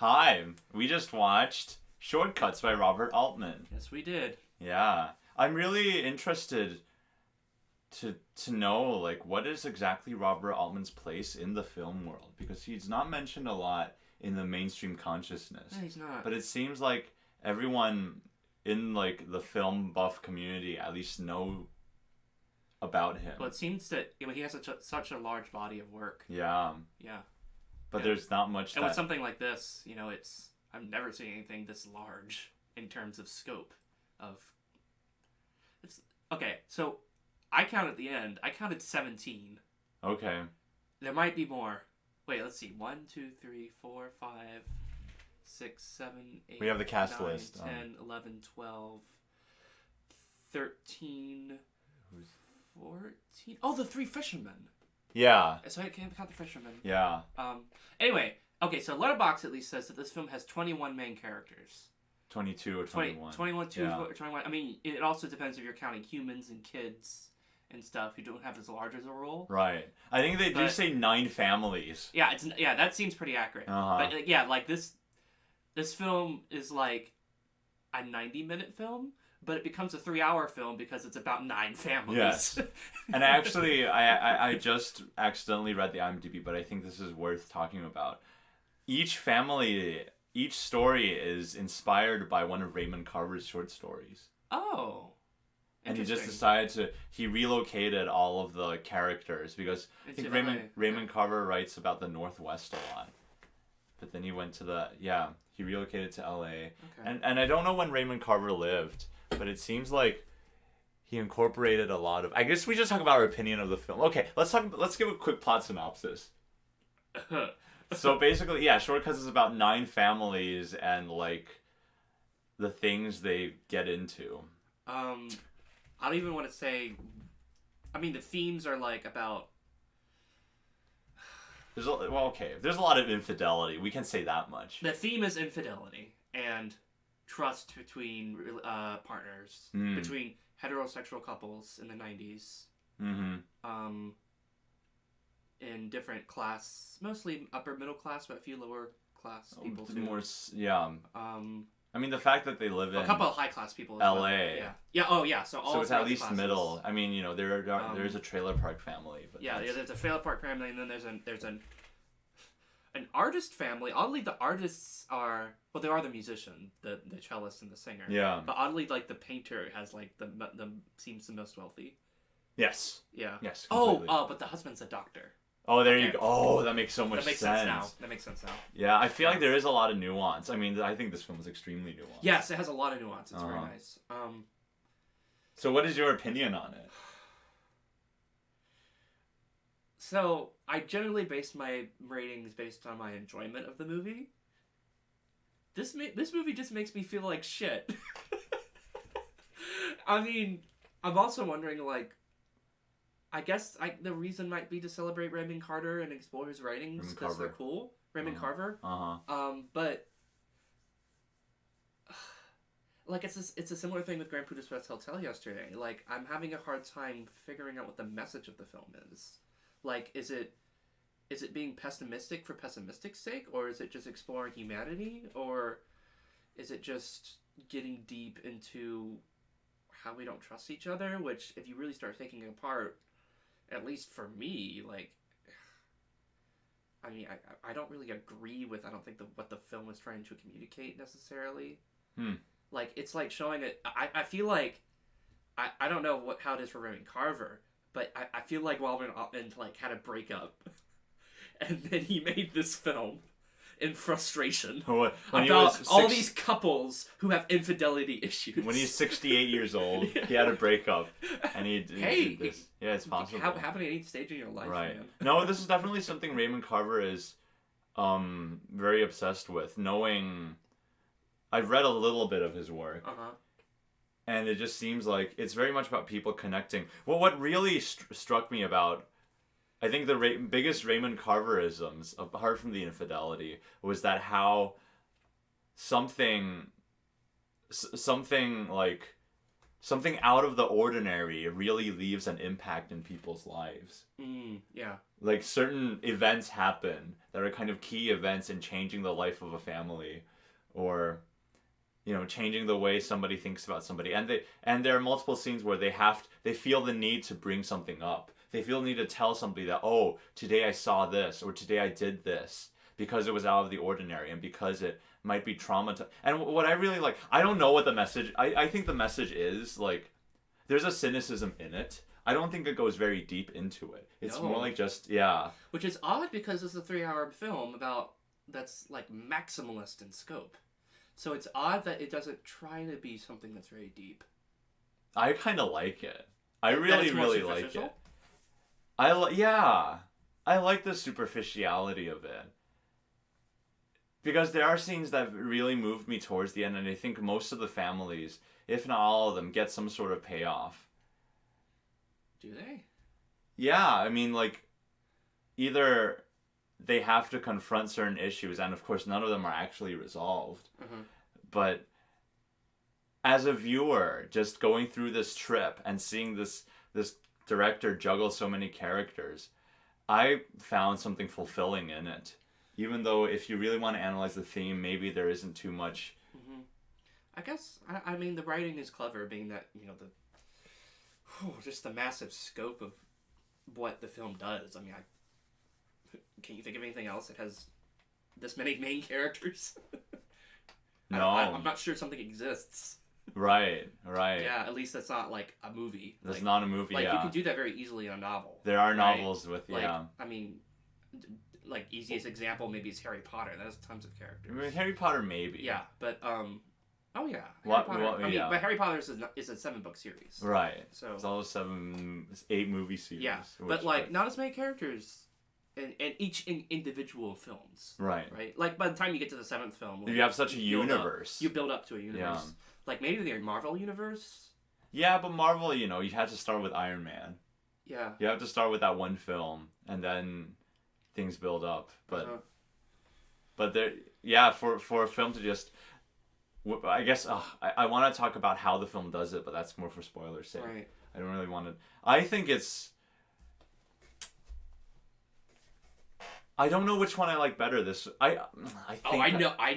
Hi, we just watched Shortcuts by Robert Altman. Yes, we did. Yeah. I'm really interested to know what is exactly Robert Altman's place in the film world because he's not mentioned a lot in the mainstream consciousness. No, he's not. But it seems like everyone in the film buff community at least know about him. Well, it seems that he has such a large body of work. Yeah. Yeah. But there's not much And with something like this, I've never seen anything this large in terms of scope of. Okay, so I count at the end. I counted 17. Okay. There might be more. Wait, let's see. 1, 2, 3, 4, 5, 6, 7, 8. We have the cast 9, list. 10, 11, 12, 13, 14. Oh, the 3 fishermen. Yeah. So I can't count the fishermen. Yeah. Anyway, okay, so Letterboxd at least says that this film has 21 main characters. 22 or 21. 21, yeah. 21. I mean, it also depends if you're counting humans and kids and stuff who don't have as large as a role. Right. I think they do say 9 families. Yeah, that seems pretty accurate. Uh-huh. But this film is like a 90-minute film, but it becomes a 3-hour film because it's about 9 families. Yes. And actually, I just accidentally read the IMDb, but I think this is worth talking about. Each story is inspired by one of Raymond Carver's short stories. Oh. And he just decided he relocated all of the characters because I think Raymond Carver writes about the Northwest a lot. But then he went to he relocated to LA. Okay. And I don't know when Raymond Carver lived, but it seems like he incorporated a lot of. I guess we just talk about our opinion of the film. Okay, let's give a quick plot synopsis. So basically, Shortcuts is about 9 families and the things they get into. I don't even want to say. I mean, the themes are about. There's a lot of infidelity. We can say that much. The theme is infidelity and trust between partners, between heterosexual couples in the 90s. Mm-hmm. In different class, mostly upper middle class, but a few lower class people too. More, yeah. I mean, the fact that they live in a couple of high class people. LA. Well. Yeah. Oh, yeah. So it's at least middle. I mean, there's a trailer park family, but there's a trailer park family, and then there's an artist family. Oddly, the artists are they are the musician, the cellist and the singer. Yeah. But oddly, the painter has the seems the most wealthy. Yes. Yeah. Yes. Completely. But the husband's a doctor. Oh, there you go. Oh, that makes so much sense. That makes sense now. Yeah, I feel like there is a lot of nuance. I mean, I think this film is extremely nuanced. Yes, it has a lot of nuance. It's very nice. So what is your opinion on it? So, I generally base my ratings based on my enjoyment of the movie. This movie just makes me feel like shit. I mean, I'm also wondering, I guess the reason might be to celebrate Raymond Carver and explore his writings because they're cool. Raymond Carver. But it's a similar thing with Grand Budapest Hotel yesterday. I'm having a hard time figuring out what the message of the film is. Is it being pessimistic for pessimistic's sake, or is it just exploring humanity, or is it just getting deep into how we don't trust each other? Which, if you really start taking it apart. At least for me, I mean, I don't really agree with, I don't think what the film is trying to communicate necessarily. It's showing it, I feel like, I don't know how it is for Raymond Carver, but I feel like Robert Altman, had a breakup, and then he made this film in frustration about all these couples who have infidelity issues. When he's 68 years old, he had a breakup, and he did this. Yeah, it's possible. Happening at each stage in your life, right? Man. No, this is definitely something Raymond Carver is, very obsessed with. Knowing, I've read a little bit of his work, and it just seems like it's very much about people connecting. Well, what really struck me about. I think the biggest Raymond Carverisms, apart from the infidelity, was that how something something out of the ordinary really leaves an impact in people's lives. Yeah. Like certain events happen that are kind of key events in changing the life of a family, or changing the way somebody thinks about somebody. And there are multiple scenes where they feel the need to bring something up. They feel the need to tell somebody that, oh, today I saw this, or today I did this, because it was out of the ordinary and because it might be traumatizing. And what I really like, I don't know what the message, I think the message is, like, there's a cynicism in it. I don't think it goes very deep into it. It's more like just, yeah. Which is odd because it's a 3-hour film that's like maximalist in scope. So it's odd that it doesn't try to be something that's very deep. I kind of like it. I really like it. I like the superficiality of it. Because there are scenes that really moved me towards the end, and I think most of the families, if not all of them, get some sort of payoff. Do they? Yeah, I mean, like, either they have to confront certain issues, and of course none of them are actually resolved. Mm-hmm. But as a viewer, just going through this trip and seeing this director juggle so many characters, I found something fulfilling in it. Even though if you really want to analyze the theme, maybe there isn't too much. Mm-hmm. I guess, I mean, the writing is clever, being that, just the massive scope of what the film does. I mean, can you think of anything else that has this many main characters? No. I'm not sure something exists. Right. Yeah, at least that's not like a movie. That's not a movie, you can do that very easily in a novel. There are novels with, I mean, like, easiest example maybe is Harry Potter. That has tons of characters. I mean, Harry Potter maybe. Yeah, but, oh yeah. But Harry Potter is a 7-book series. Right. So it's all 8 movie series. Yeah, but like, not as many characters in each individual films. Right. Right? Like, by the time you get to the 7th film... you have such a universe. You build up to a universe. Yeah. Like, maybe the Marvel universe? Yeah, but Marvel, you had to start with Iron Man. Yeah. You have to start with that one film, and then things build up. But but there, for a film to just... I guess I want to talk about how the film does it, but that's more for spoilers' sake. Right. I don't really want to... I think it's... I don't know which one I like better. I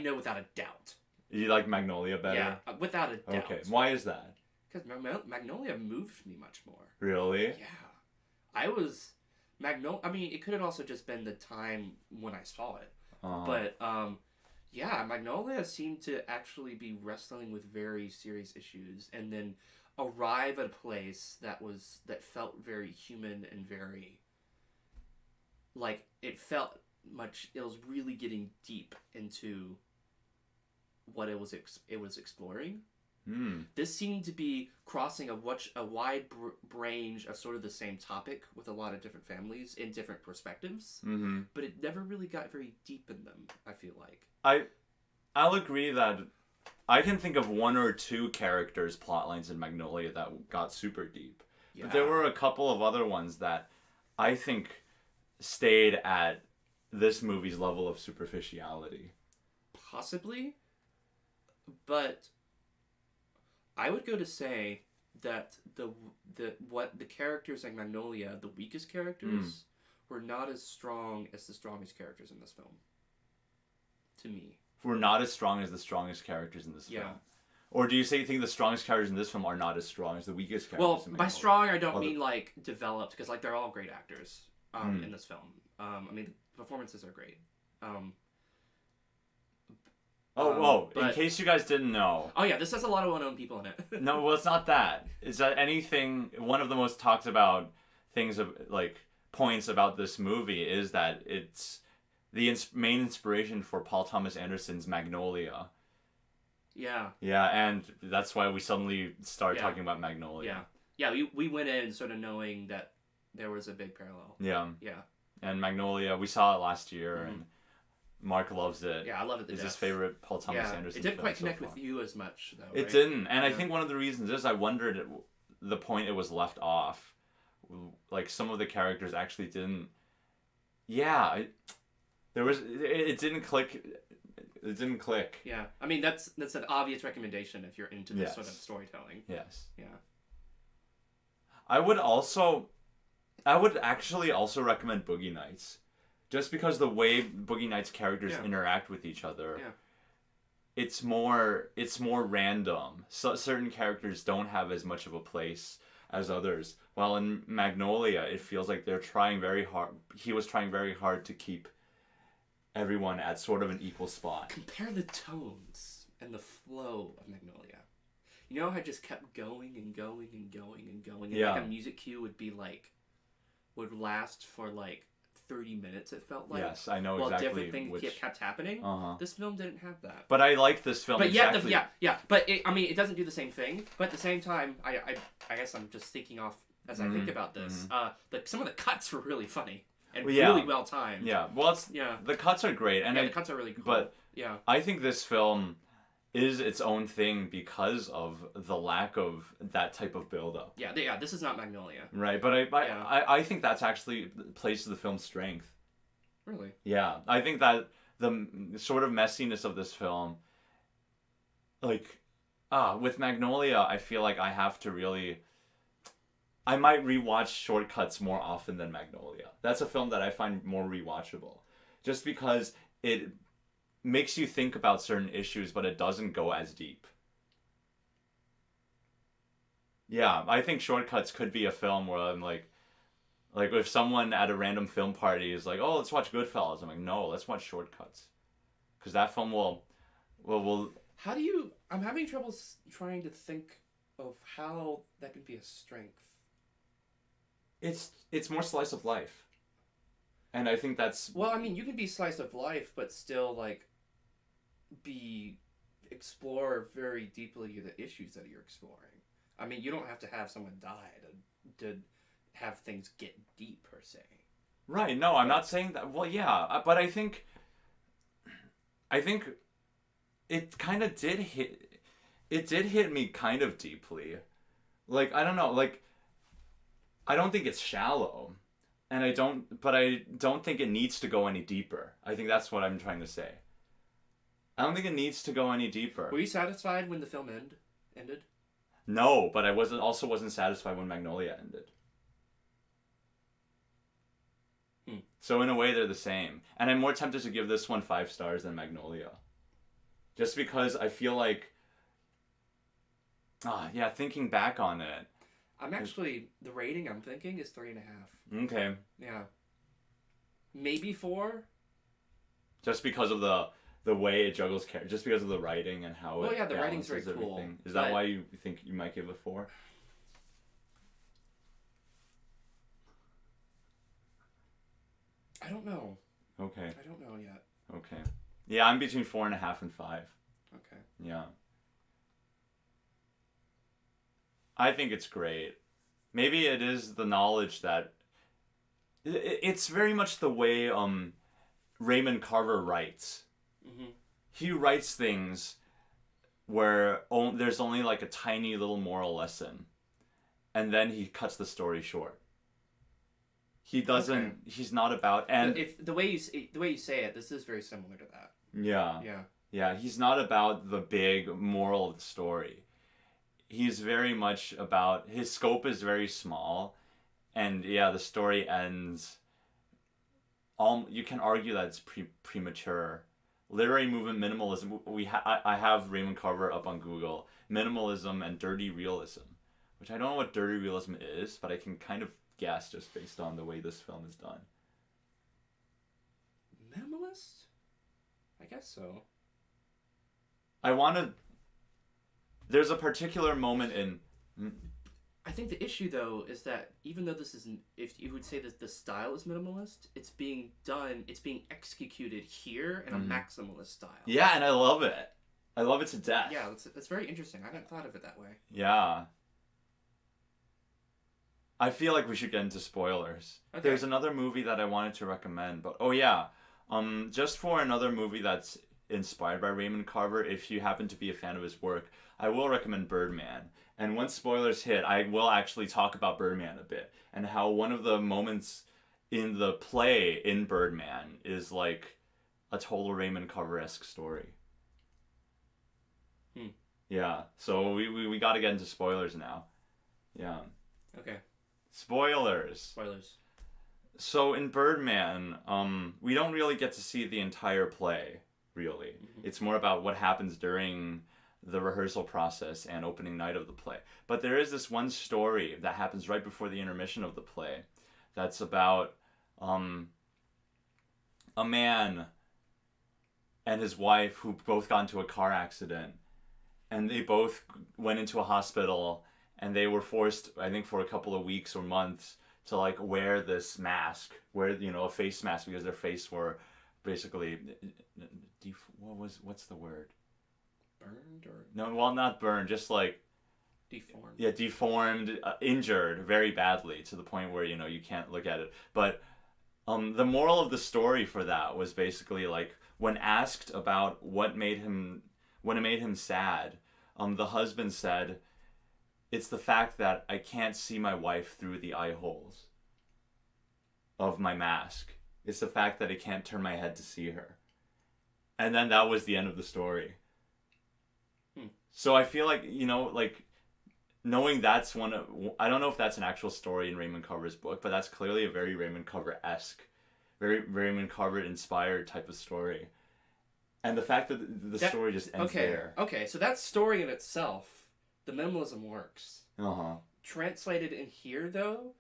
know without a doubt. You like Magnolia better? Yeah, without a doubt. Okay, why is that? Because Magnolia moved me much more. Really? Yeah. I mean, it could have also just been the time when I saw it. But, Magnolia seemed to actually be wrestling with very serious issues and then arrive at a place that felt very human and very... Like, it was really getting deep into what it was exploring. This seemed to be crossing a wide range of sort of the same topic with a lot of different families in different perspectives, but it never really got very deep in them, I feel like. I'll agree that I can think of 1 or 2 characters' plotlines in Magnolia that got super deep. Yeah. But there were a couple of other ones that I think stayed at this movie's level of superficiality. Possibly, but I would go to say that the characters in Magnolia, the weakest characters, were not as strong as the strongest characters in this film. To me. Were not as strong as the strongest characters in this film. Or do you think the strongest characters in this film are not as strong as the weakest characters in Magnolia? Well, by strong I don't mean like developed, because like they're all great actors in this film. I mean, the performances are great. In case you guys didn't know. Oh yeah, this has a lot of unknown people in it. No, well, it's not that. It's that one of the most talked about things of, like, points about this movie is that it's the main inspiration for Paul Thomas Anderson's Magnolia. Yeah. Yeah, and that's why we suddenly started talking about Magnolia. Yeah, we went in sort of knowing that there was a big parallel. Yeah. Yeah. And Magnolia, we saw it last year, and Mark loves it. Yeah, I love it to death. It's his favorite Paul Thomas Anderson It didn't film quite connect so far. with you as much, though, It didn't, and I think one of the reasons is I wondered the point it was left off. Like, some of the characters actually didn't... Yeah, it didn't click It didn't click. Yeah, I mean that's an obvious recommendation if you're into this Yes. sort of storytelling. Yes. Yeah. I would actually also recommend Boogie Nights, just because the way Boogie Nights characters interact with each other. Yeah. It's more random. So certain characters don't have as much of a place as others. While in Magnolia, it feels like they're trying very hard. He was trying very hard to keep everyone at sort of an equal spot. Compare the tones and the flow of Magnolia. You know how I just kept going and going and going and going, and like a music cue would last for like 30 minutes. It felt like. Yes, I know while exactly. While different things kept happening. This film didn't have that. But I like this film. But exactly. But it doesn't do the same thing. But at the same time, I guess I'm just thinking off as I think about this. Some of the cuts were really funny and really well timed. Yeah, well, the cuts are great, and the cuts are really cool. But I think this film is its own thing because of the lack of that type of build-up. Yeah, this is not Magnolia. Right, but I think that's actually plays to the film's strength. Really? Yeah, I think that the sort of messiness of this film, with Magnolia, I feel like I have to really... I might rewatch Shortcuts more often than Magnolia. That's a film that I find more rewatchable. Just because it makes you think about certain issues, but it doesn't go as deep. Yeah, I think Shortcuts could be a film where I'm like if someone at a random film party is like, oh, let's watch Goodfellas. I'm like, no, let's watch Shortcuts. Because that film will... How do you... I'm having trouble trying to think of how that could be a strength. It's more slice of life. And I think that's... Well, I mean, you can be slice of life, but still, explore very deeply the issues that you're exploring. I mean, you don't have to have someone die to have things get deep, per se. Right, no, I'm not saying that... Well, yeah, but I think it kind of did hit... It did hit me kind of deeply. I don't know, I don't think it's shallow. And I don't think it needs to go any deeper. I think that's what I'm trying to say. I don't think it needs to go any deeper. Were you satisfied when the film ended? No, but I wasn't satisfied when Magnolia ended. So in a way, they're the same. And I'm more tempted to give this one 5 stars than Magnolia. Just because I feel like... thinking back on it... I'm actually... The rating I'm thinking is 3.5. Okay. Yeah. Maybe 4? Just because of the way it juggles characters, just because of the writing and how it the writing's very cool. Everything. Is that why you think you might give it 4? I don't know. Okay. I don't know yet. Okay. Yeah, I'm between 4.5 and 5. Okay. Yeah. I think it's great. Maybe it is the knowledge that... It's very much the way Raymond Carver writes. Mm-hmm. He writes things where there's only a tiny little moral lesson. And then he cuts the story short. He doesn't... Okay. He's not about... And the way you say it, this is very similar to that. Yeah. Yeah. Yeah, he's not about the big moral of the story. He's very much about... His scope is very small. And the story ends... you can argue that it's premature. Literary movement minimalism. I have Raymond Carver up on Google. Minimalism and dirty realism. Which I don't know what dirty realism is, but I can kind of guess just based on the way this film is done. Minimalist? I guess so. There's a particular moment in... I think the issue, though, is that even though this isn't... If you would say that the style is minimalist, it's being executed here in a maximalist style. Yeah, and I love it. I love it to death. Yeah, that's very interesting. I hadn't thought of it that way. Yeah. I feel like we should get into spoilers. Okay. There's another movie that I wanted to recommend, but... Oh, yeah. Just for another movie that's inspired by Raymond Carver, if you happen to be a fan of his work, I will recommend Birdman. And once spoilers hit, I will actually talk about Birdman a bit. And how one of the moments in the play in Birdman is a total Raymond Carver-esque story. Hmm. Yeah, so we got to get into spoilers now. Yeah. Okay. Spoilers. So in Birdman, we don't really get to see the entire play, really. Mm-hmm. It's more about what happens during the rehearsal process and opening night of the play. But there is this one story that happens right before the intermission of the play that's about a man and his wife who both got into a car accident, and they both went into a hospital, and they were forced, I think, for a couple of weeks or months to like wear this mask, a face mask, because their face were basically what's the word? Burned or no? Well, not burned, just like deformed. Yeah, deformed, injured very badly to the point where you can't look at it. But the moral of the story for that was basically like when asked about what made him sad, the husband said, "It's the fact that I can't see my wife through the eye holes of my mask. It's the fact that I can't turn my head to see her." And then that was the end of the story. So I feel like, knowing that's I don't know if that's an actual story in Raymond Carver's book, but that's clearly a very Raymond Carver-esque, very Raymond Carver-inspired type of story. And the fact that the story just ends there. Okay, so that story in itself, the minimalism works. Uh-huh. Translated in here, though,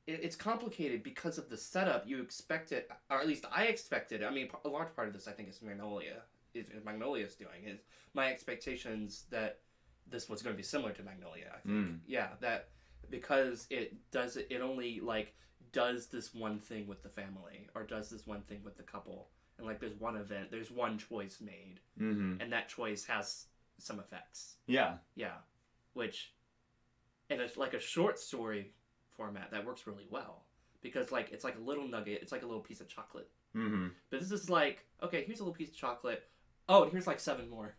it's complicated because of the setup. You expect it, or at least I expected. I mean, a large part of this, I think, is Magnolia. Magnolia's doing is my expectations that this was going to be similar to Magnolia. I think, that because it only like does this one thing with the family or does this one thing with the couple, and like there's one event, there's one choice made, and that choice has some effects. Yeah, which, and it's like a short story format that works really well because like it's like a little nugget, it's like a little piece of chocolate. But this is like, okay, here's a little piece of chocolate. Oh, and here's like 7 more.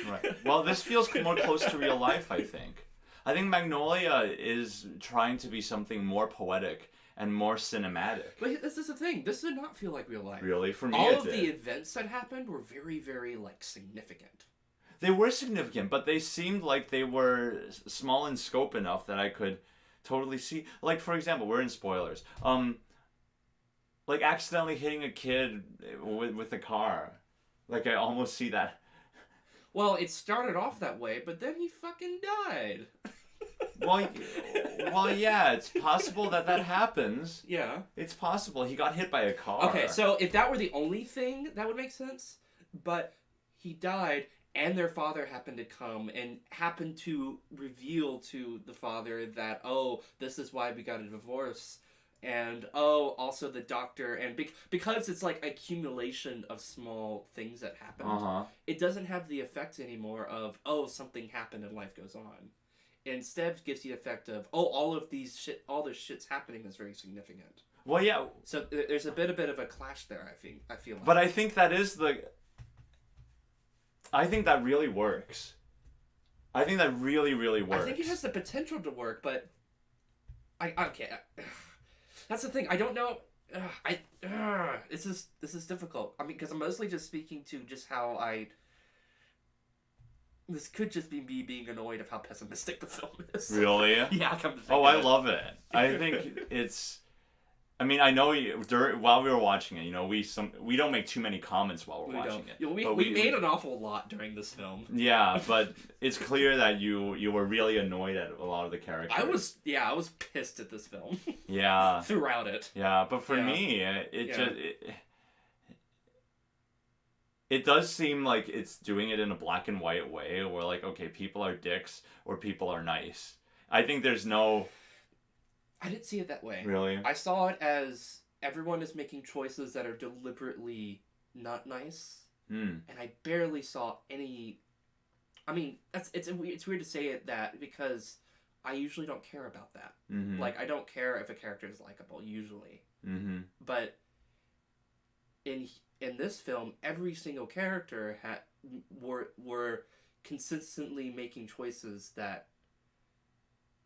Right. Well, this feels more close to real life, I think. I think Magnolia is trying to be something more poetic and more cinematic. But this is the thing. This did not feel like real life. Really? For me, all of the events that happened were very, very, like, significant. They were significant, but they seemed like they were small in scope enough that I could totally see. Like, for example, we're in spoilers. Like, accidentally hitting a kid with a car. Like, I almost see that. Well, it started off that way, but then he fucking died. Well, yeah, it's possible that happens. Yeah. It's possible. He got hit by a car. Okay, so if that were the only thing, that would make sense. But he died, and their father happened to come and happened to reveal to the father that, oh, this is why we got a divorce. And, oh, also the doctor, and because it's like accumulation of small things that happened, it doesn't have the effect anymore of, oh, something happened and life goes on. Instead, it gives the effect of, oh, all this shit's happening is very significant. Well, yeah. So there's a bit of a clash there, I feel like. But I think that is I think that really works. I think that really, really works. I think it has the potential to work, but I can't. That's the thing. I don't know. This is difficult. I mean, because I'm mostly just speaking to just how this could just be me being annoyed of how pessimistic the film is. Really? Yeah, come to think of it. I love it. I think it's. I mean, I know while we were watching it, we don't make too many comments while we're watching it. We made an awful lot during this film. Yeah, but it's clear that you were really annoyed at a lot of the characters. I was pissed at this film. Yeah. Throughout it. Yeah, but for me, it does seem like it's doing it in a black and white way, where like, okay, people are dicks or people are nice. I think there's no. I didn't see it that way. Really? I saw it as everyone is making choices that are deliberately not nice. And I barely saw any. I mean, it's weird to say it that because I usually don't care about that. Like, I don't care if a character is likable usually. But in this film, every single character were consistently making choices that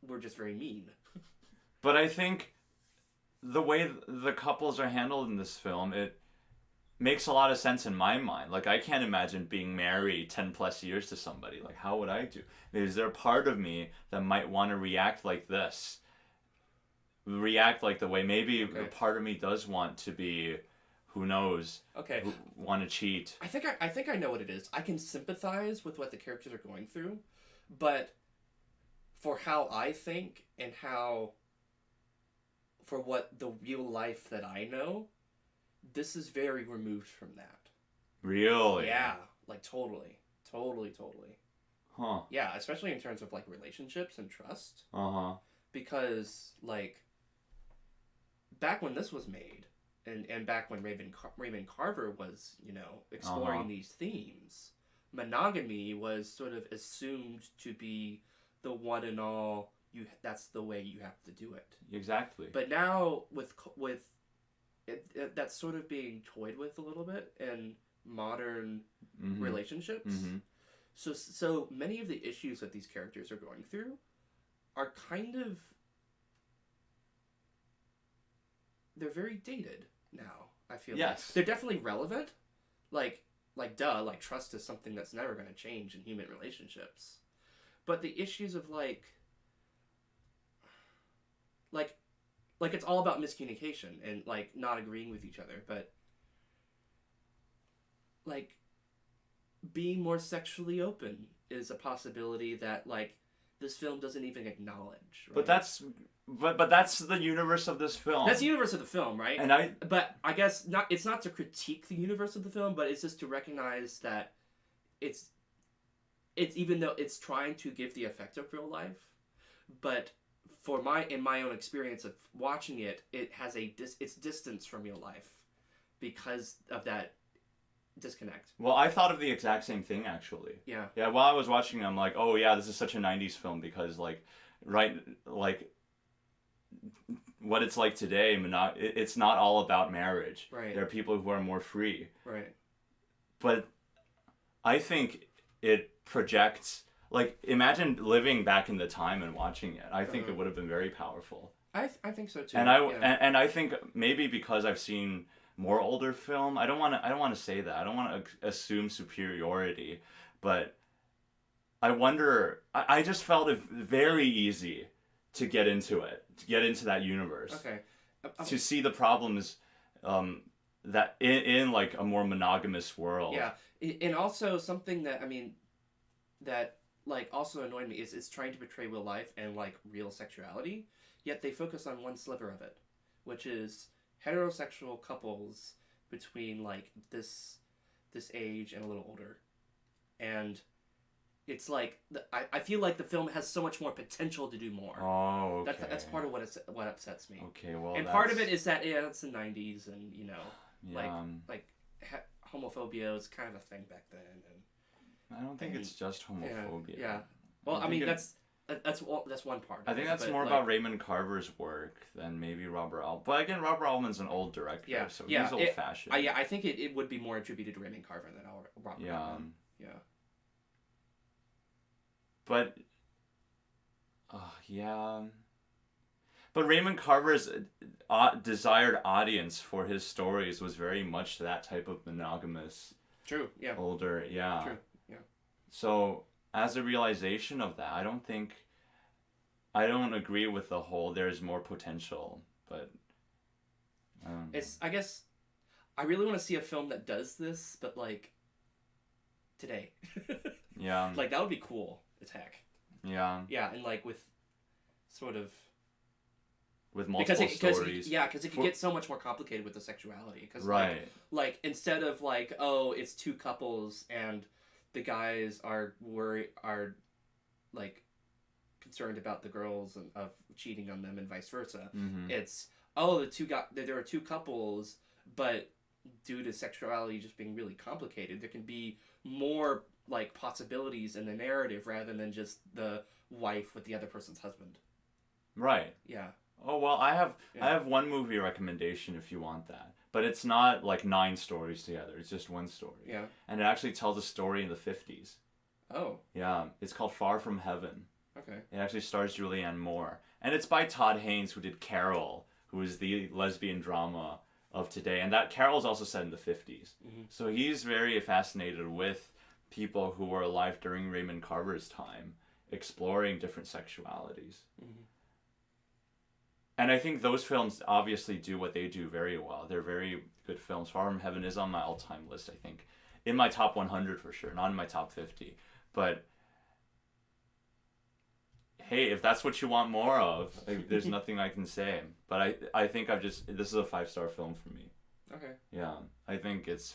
were just very mean. But I think the way the couples are handled in this film, it makes a lot of sense in my mind. Like, I can't imagine being married 10 plus years to somebody. Like, how would I do? Is there a part of me that might want to react like this? React like the way maybe a part of me does want to be, who knows, want to cheat. I think I know what it is. I can sympathize with what the characters are going through, but for how I think and for what the real life that I know, this is very removed from that. Really? Yeah, like totally. Huh. Yeah, especially in terms of like relationships and trust. Uh-huh. Because like back when this was made, and back when Raymond Carver was, exploring these themes, monogamy was sort of assumed to be the one and all. That's the way you have to do it. Exactly. But now with it, that's sort of being toyed with a little bit in modern relationships. Mm-hmm. So many of the issues that these characters are going through are kind of, they're very dated now, I feel. Yes. They're definitely relevant. Like trust is something that's never going to change in human relationships. But the issues of like it's all about miscommunication and like not agreeing with each other, but like being more sexually open is a possibility that like this film doesn't even acknowledge. Right? But that's the universe of this film. That's the universe of the film, right? But I guess it's not to critique the universe of the film, but it's just to recognize that it's even though it's trying to give the effect of real life, but in my own experience of watching it, it has it's distance from real life because of that disconnect. Well, I thought of the exact same thing, actually. Yeah. Yeah, while I was watching it, I'm like, oh yeah, this is such a 90s film because what it's like today, it's not all about marriage. Right. There are people who are more free. Right. But I think it projects, like, imagine living back in the time and watching it. I think it would have been very powerful. I think so too. And I think maybe because I've seen more older film, I don't want to say that. I don't want to assume superiority, but I wonder. I just felt it very easy to get into it, to get into that universe. Okay. To see the problems that in like a more monogamous world. Yeah, and also something that like also annoyed me is it's trying to portray real life and like real sexuality, yet they focus on one sliver of it, which is heterosexual couples between like this age and a little older, and it's like I feel like the film has so much more potential to do more. Oh, okay. That's part of what upsets me. Okay, well, and part of it is that it's the 90s, and like homophobia was kind of a thing back then. And I don't think it's just homophobia. Yeah. Well, I mean that's one part. I think that's more about Raymond Carver's work than maybe Robert Altman. But again, Robert Altman's an old director, so he's old-fashioned. I think it would be more attributed to Raymond Carver than Robert Altman. Yeah. But, But Raymond Carver's desired audience for his stories was very much that type of monogamous. True. Yeah. Older. Yeah. True. Yeah. So as a realization of that, I don't agree with the whole there's more potential, but I guess I really want to see a film that does this, but like today. Yeah. Like that would be cool as heck. Yeah. Yeah, and like with sort of with multiple stories. Because it could get so much more complicated with the sexuality. Cause right. Like instead of like, oh, it's two couples and the guys are like concerned about the girls and of cheating on them and vice versa. Mm-hmm. It's there are two couples, but due to sexuality just being really complicated, there can be more like possibilities in the narrative rather than just the wife with the other person's husband. Right. Yeah. Oh well, I have one movie recommendation if you want that, but it's not like 9 stories together. It's just one story. Yeah. And it actually tells a story in the 50s. Oh. Yeah, it's called Far From Heaven. Okay. It actually stars Julianne Moore, and it's by Todd Haynes, who did Carol, who is the lesbian drama of today. And that Carol's also set in the 50s. Mm-hmm. So he's very fascinated with people who were alive during Raymond Carver's time, exploring different sexualities. Mm-hmm. And I think those films obviously do what they do very well. They're very good films. Far From Heaven is on my all-time list, I think. In my top 100 for sure, not in my top 50. But hey, if that's what you want more of, there's nothing I can say. But I think this is a 5-star film for me. Okay. Yeah, I think it's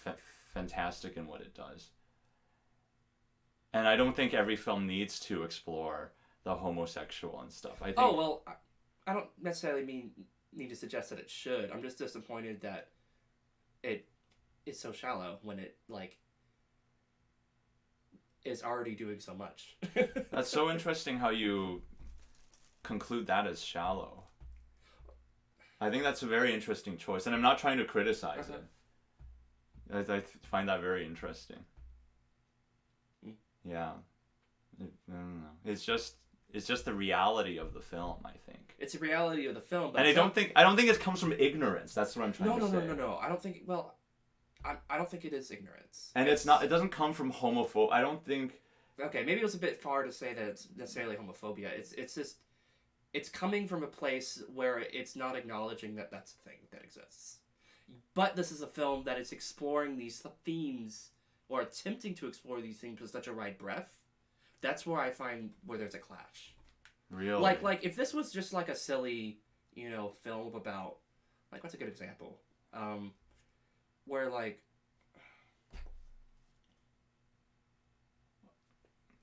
fantastic in what it does. And I don't think every film needs to explore the homosexual and stuff. I think. Oh, well, I don't necessarily need to suggest that it should. I'm just disappointed that it is so shallow when it, like, is already doing so much. That's so interesting how you conclude that as shallow. I think that's a very interesting choice, and I'm not trying to criticize it. I find that very interesting. Yeah. I don't know. It's just the reality of the film, I think. It's the reality of the film, but and I don't think it comes from ignorance. That's what I'm trying to say. No. I don't think. Well, I don't think it is ignorance. And it's not. It doesn't come from homophobia. I don't think. Okay, maybe it was a bit far to say that it's necessarily homophobia. It's just it's coming from a place where it's not acknowledging that that's a thing that exists. But this is a film that is exploring these themes or attempting to explore these themes with such a wide breadth. That's where I find where there's a clash. Really? Like if this was just like a silly, film about, like, what's a good example? Where, like...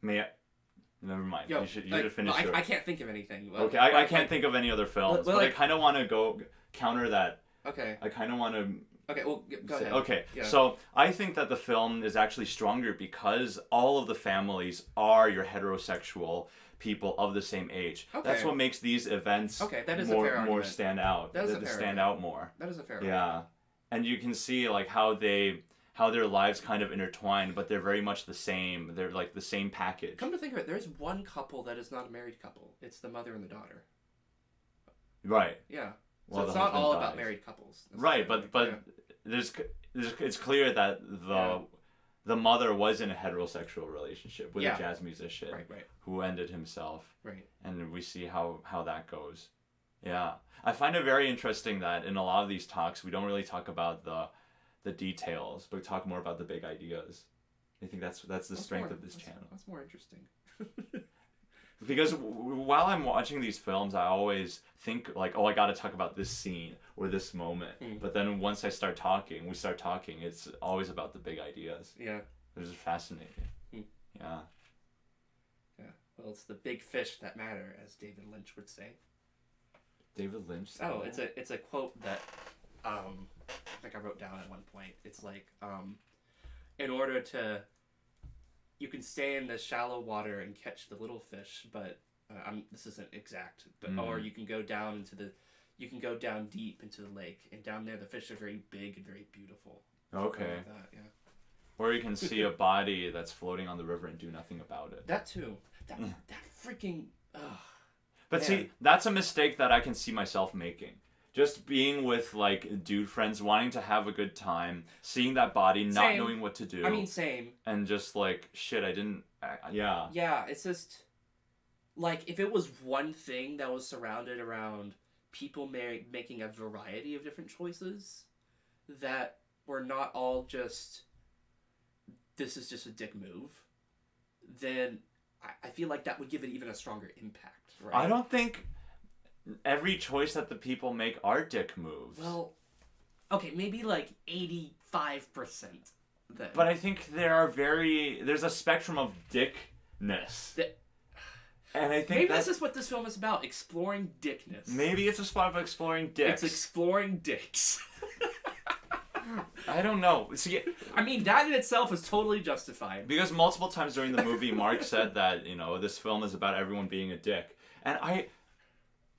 Never mind. You should finish yours. I can't think of anything. Okay, I can't think of any other films, but I kind of want to go counter that. Okay. I kind of want to... Okay, well, go ahead. Okay, yeah. So I think that the film is actually stronger because all of the families are your heterosexual people of the same age. Okay. That's what makes these events that is more stand out. That is a fair stand out more. That is a fair Yeah. argument. And you can see like how their lives kind of intertwine, but they're very much the same. They're like the same package. Come to think of it, there's one couple that is not a married couple. It's the mother and the daughter. Right. Yeah. So it's not all about married couples. Right, but it's clear that the mother was in a heterosexual relationship with a jazz musician who ended himself. Right. And we see how that goes. Yeah. I find it very interesting that in a lot of these talks we don't really talk about the details, but we talk more about the big ideas. I think that's the strength of this channel. That's more interesting. Because while I'm watching these films, I always think like, I got to talk about this scene or this moment. But then once we start talking, it's always about the big ideas. Yeah. It's just fascinating. Yeah. Yeah. Well, it's the big fish that matter, as David Lynch would say. David Lynch said that? It's a quote that I think I wrote down at one point. It's like, in order to... You can stay in the shallow water and catch the little fish, but this isn't exact. But or you can go down deep into the lake, and down there the fish are very big and very beautiful. Okay. Like that, yeah. Or you can see a body that's floating on the river and do nothing about it. That too. That freaking. But man. See, that's a mistake that I can see myself making. Just being with, like, dude friends, wanting to have a good time, seeing that body, not knowing what to do. I mean, same. And just, like, shit, yeah. Yeah, it's just, like, if it was one thing that was surrounded around people making a variety of different choices that were not all just, this is just a dick move, then I feel like that would give it even a stronger impact, right? I don't think... every choice that the people make are dick moves. Well, okay, maybe like 85% then. But I think there's a spectrum of dickness. And I think maybe this is what this film is about, exploring dickness. Maybe it's a spot of exploring dicks. It's exploring dicks. I don't know. See, I mean, that in itself is totally justified. Because multiple times during the movie, Mark said that, this film is about everyone being a dick. And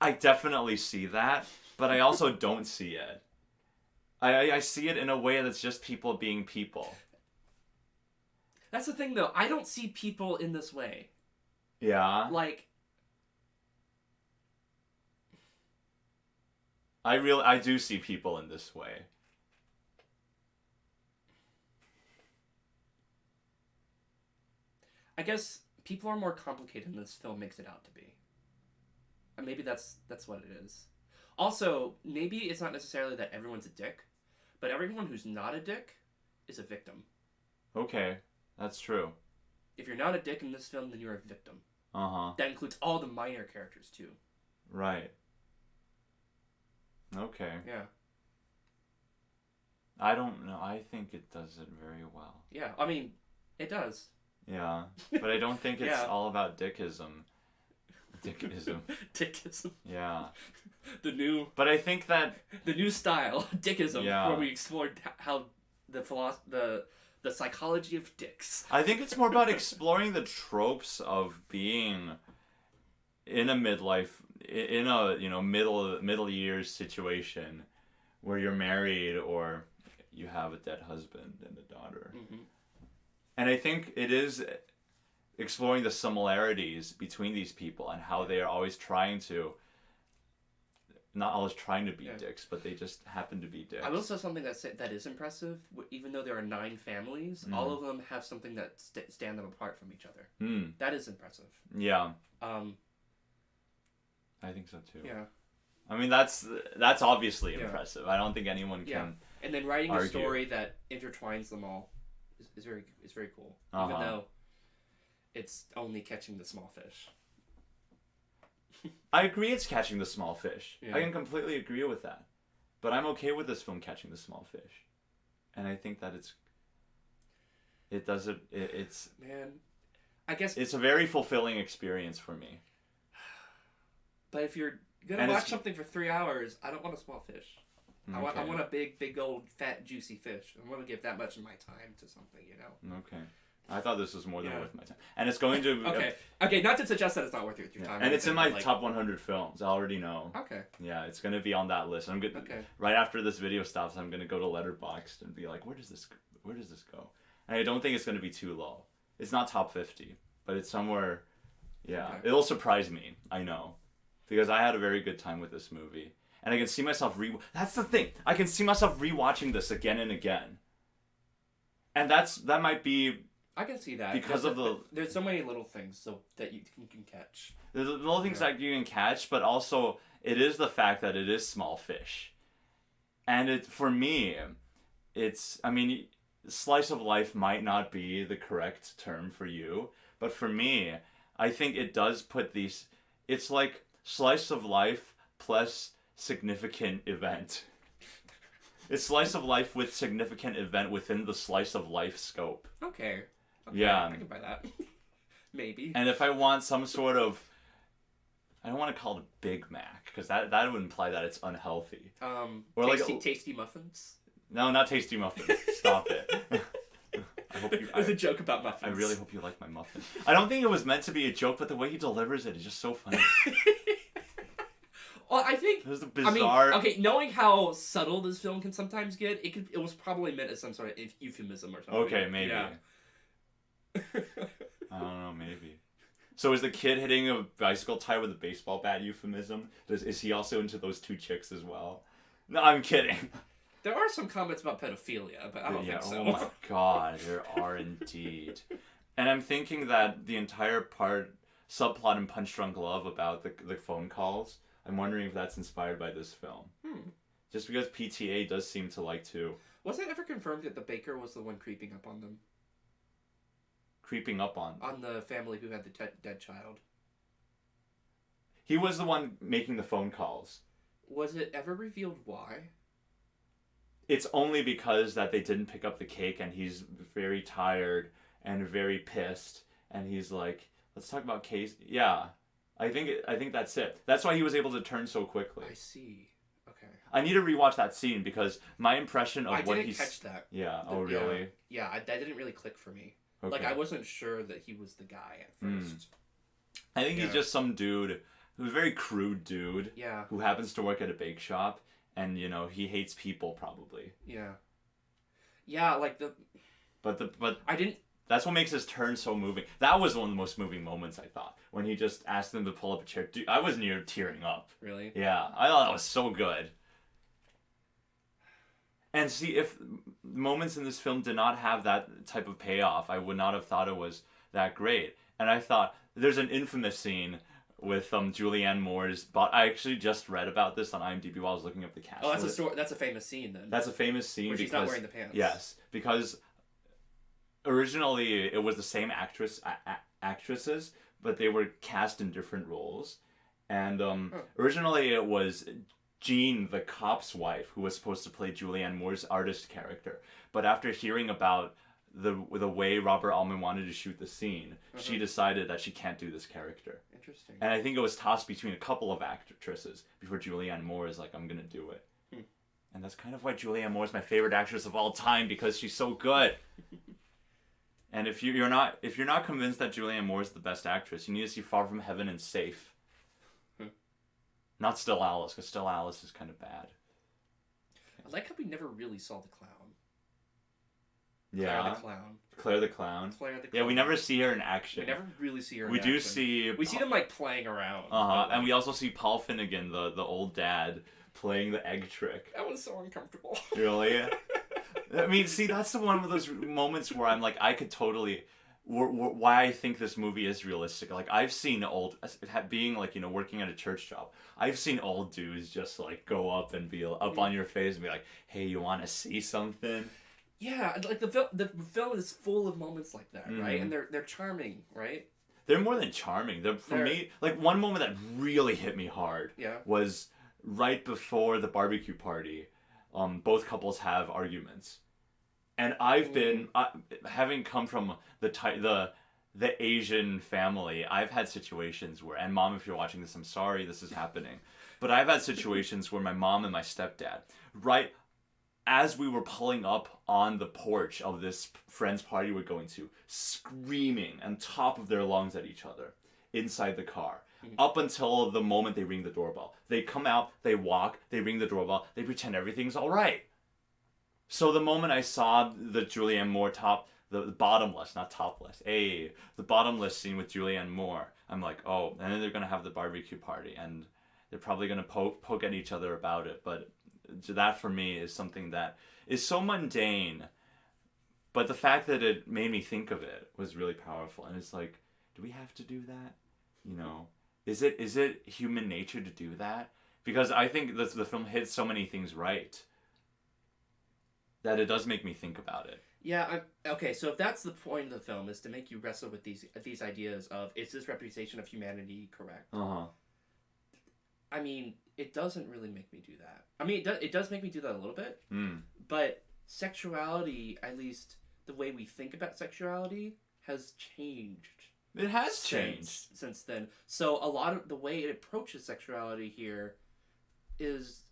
I definitely see that, but I also don't see it. I see it in a way that's just people being people. That's the thing, though. I don't see people in this way. Yeah? Like... I do see people in this way. I guess people are more complicated than this film makes it out to be. And maybe that's what it is. Also, maybe it's not necessarily that everyone's a dick, but everyone who's not a dick is a victim. Okay, that's true. If you're not a dick in this film, then you're a victim. Uh-huh. That includes all the minor characters, too. Right. Okay. Yeah. I don't know. I think it does it very well. Yeah, I mean, it does. Yeah, but I don't think it's Yeah. all about dickism. Dickism. Dickism. Yeah. The new But I think that... the new style, dickism, Yeah. where we explored how the psychology of dicks. I think it's more about exploring the tropes of being in a midlife, in a, you know, middle years situation where you're married or you have a dead husband and a daughter. Mm-hmm. And I think it is exploring the similarities between these people and how they are always trying to, not always trying to be dicks, but they just happen to be dicks. I will say something that is impressive. Even though there are 9 families, all of them have something that stand them apart from each other. That is impressive. Yeah. I think so too. Yeah. I mean, that's obviously impressive. I don't think anyone can. Yeah. And then writing argue. a story that intertwines them all is very cool. Even though it's only catching the small fish. I agree it's catching the small fish. Yeah. I can completely agree with that. But I'm okay with this film catching the small fish. And I think that it's Man, I guess it's a very fulfilling experience for me. But if you're gonna watch something for 3 hours, I don't want a small fish. Okay. I want a big old fat juicy fish. I want to give that much of my time to something, you know. Okay. I thought this was more than worth my time. And it's going to... Okay, not to suggest that it's not worth your time. And it's in my top 100 films. I already know. Okay. Yeah, it's going to be on that list. I'm good. Okay. Right after this video stops, I'm going to go to Letterboxd and be like, where does this go? And I don't think it's going to be too low. It's not top 50, but it's somewhere... Yeah. Okay. It'll surprise me, I know. Because I had a very good time with this movie. And I can see myself That's the thing. I can see myself rewatching this again and again. And that might be... I can see that. Because there's so many little things that you can catch. There's little things that you can catch, but also it is the fact that it is small fish. And for me, I mean, slice of life might not be the correct term for you, but for me, I think it does put these... It's like slice of life plus significant event. It's slice of life with significant event within the slice of life scope. Okay. Yeah. I can buy that. Maybe. And if I want some sort of... I don't want to call it a Big Mac, because that would imply that it's unhealthy. Or tasty muffins? No, not tasty muffins. Stop it. I hope you... It was a joke about muffins. I really hope you like my muffin. I don't think it was meant to be a joke, but the way he delivers it is just so funny. Well, I think... There's the bizarre... I mean, okay, knowing how subtle this film can sometimes get, it was probably meant as some sort of euphemism or something. Okay, maybe. Yeah. I don't know, maybe. So is the kid hitting a bicycle tire with a baseball bat euphemism? Is he also into those 2 chicks as well? No, I'm kidding. There are some comments about pedophilia, but I don't think so. Oh my god, there are indeed. And I'm thinking that the entire subplot in Punch Drunk Love about the phone calls, I'm wondering if that's inspired by this film. Just because PTA does seem to like to... Was it ever confirmed that the baker was the one creeping up on them? Creeping up on the family who had the dead child. He was the one making the phone calls. Was it ever revealed why? It's only because that they didn't pick up the cake and he's very tired and very pissed and he's like, let's talk about case. Yeah, I think that's it. That's why he was able to turn so quickly. I see. Okay. I need to rewatch that scene because my impression of what he's... I didn't catch that. Yeah. Oh, really? Yeah, that didn't really click for me. Okay. Like, I wasn't sure that he was the guy at first. I think he's just some dude who's a very crude dude. Yeah. Who happens to work at a bake shop, and he hates people probably. Yeah. Yeah, like But I didn't. That's what makes his turn so moving. That was one of the most moving moments, I thought, when he just asked them to pull up a chair. Dude, I was near tearing up. Really? Yeah, I thought that was so good. And see, if moments in this film did not have that type of payoff, I would not have thought it was that great. And I thought there's an infamous scene with Julianne Moore's. But I actually just read about this on IMDb while I was looking up the cast. Oh, that's a famous scene then. That's a famous scene where she's not wearing the pants. Yes, because originally it was the same actresses, but they were cast in different roles. And originally it was Jean, the cop's wife, who was supposed to play Julianne Moore's artist character. But after hearing about the way Robert Altman wanted to shoot the scene, she decided that she can't do this character. Interesting. And I think it was tossed between a couple of actresses before Julianne Moore is like, I'm going to do it. And that's kind of why Julianne Moore is my favorite actress of all time, because she's so good. And if you're not convinced that Julianne Moore is the best actress, you need to see Far From Heaven and Safe. Not Still Alice, because Still Alice is kind of bad. I like how we never really saw the clown. Yeah. Claire the clown. Claire the clown. Claire the clown. Yeah, we never see her in action. We never really see her in action. We do see... We see them, like, playing around. Like... And we also see Paul Finnegan, the old dad, playing the egg trick. That was so uncomfortable. Really? I mean, see, that's the one of those moments where I'm like, I could totally... Why I think this movie is realistic. Like, I've seen being like, you know, working at a church job, I've seen old dudes just like go up and be up on your face and be like, hey, you want to see something? Yeah, like the film is full of moments like that, right? And they're charming, right? They're more than charming. For me, like, one moment that really hit me hard was right before the barbecue party. Both couples have arguments. And I've been, having come from the Asian family, I've had situations where, and Mom, if you're watching this, I'm sorry this is happening, but I've had situations where my mom and my stepdad, right as we were pulling up on the porch of this friend's party we're going to, screaming on top of their lungs at each other inside the car. Up until the moment they ring the doorbell. They come out, they walk, they ring the doorbell, they pretend everything's all right. So the moment I saw the Julianne Moore the bottomless, not topless, the bottomless scene with Julianne Moore, I'm like, oh, and then they're going to have the barbecue party, and they're probably going to poke at each other about it, but that for me is something that is so mundane, but the fact that it made me think of it was really powerful, and it's like, do we have to do that? You know, is it human nature to do that? Because I think the film hits so many things right that it does make me think about it. Yeah, okay, so if that's the point of the film, is to make you wrestle with these ideas of, is this representation of humanity correct? I mean, it doesn't really make me do that. I mean, it does make me do that a little bit, but sexuality, at least the way we think about sexuality, has changed. It has changed. Since then. So a lot of the way it approaches sexuality here is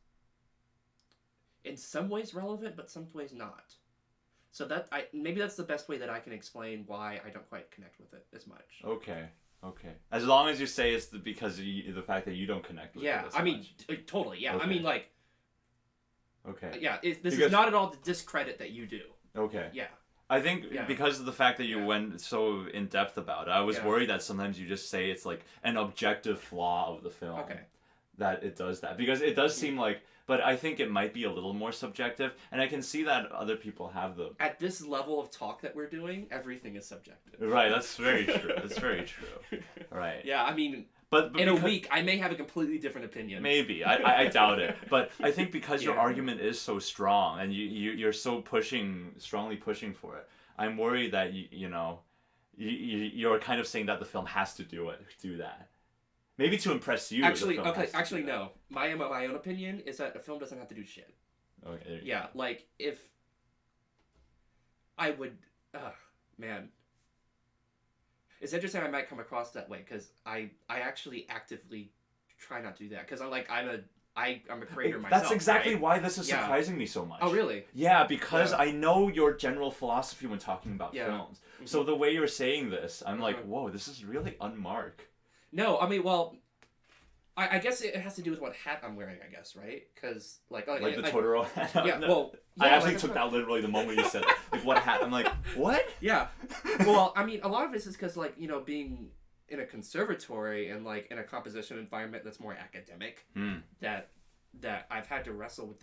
in some ways relevant, but some ways not. So maybe that's the best way that I can explain why I don't quite connect with it as much. Okay. As long as you say it's because the fact that you don't connect with it as much. mean, totally, yeah. Okay. I mean, like... Okay. Yeah, this is not at all to discredit that you do. Okay. Yeah. I think because of the fact that you went so in depth about it, I was worried that sometimes you just say it's like an objective flaw of the film. Okay. That it does that. Because it does seem like... But I think it might be a little more subjective, and I can see that other people have the... At this level of talk that we're doing, everything is subjective. Right, that's very true. That's very true. Right. Yeah, I mean, but in a week, I may have a completely different opinion. Maybe. I doubt it. But I think because your argument is so strong, and you're so strongly pushing for it, I'm worried that, you're kind of saying that the film has to do that. Maybe to impress you. Actually, no. My own opinion is that a film doesn't have to do shit. Okay. Yeah, like if I would, man, it's interesting. I might come across that way because I actually actively try not to do that because I'm a creator myself. That's exactly why this is surprising me so much. Oh, really? Yeah, because I know your general philosophy when talking about films. Mm-hmm. So the way you're saying this, I'm like, whoa, this is really unmarked. No, I mean, well, I guess it has to do with what hat I'm wearing, I guess, right? Because, like the Totoro hat? Yeah, well... Yeah, I actually took that literally the moment you said it. Like, what hat? I'm like, what? Yeah. Well, I mean, a lot of this is because, like, being in a conservatory and, like, in a composition environment that's more academic, that I've had to wrestle with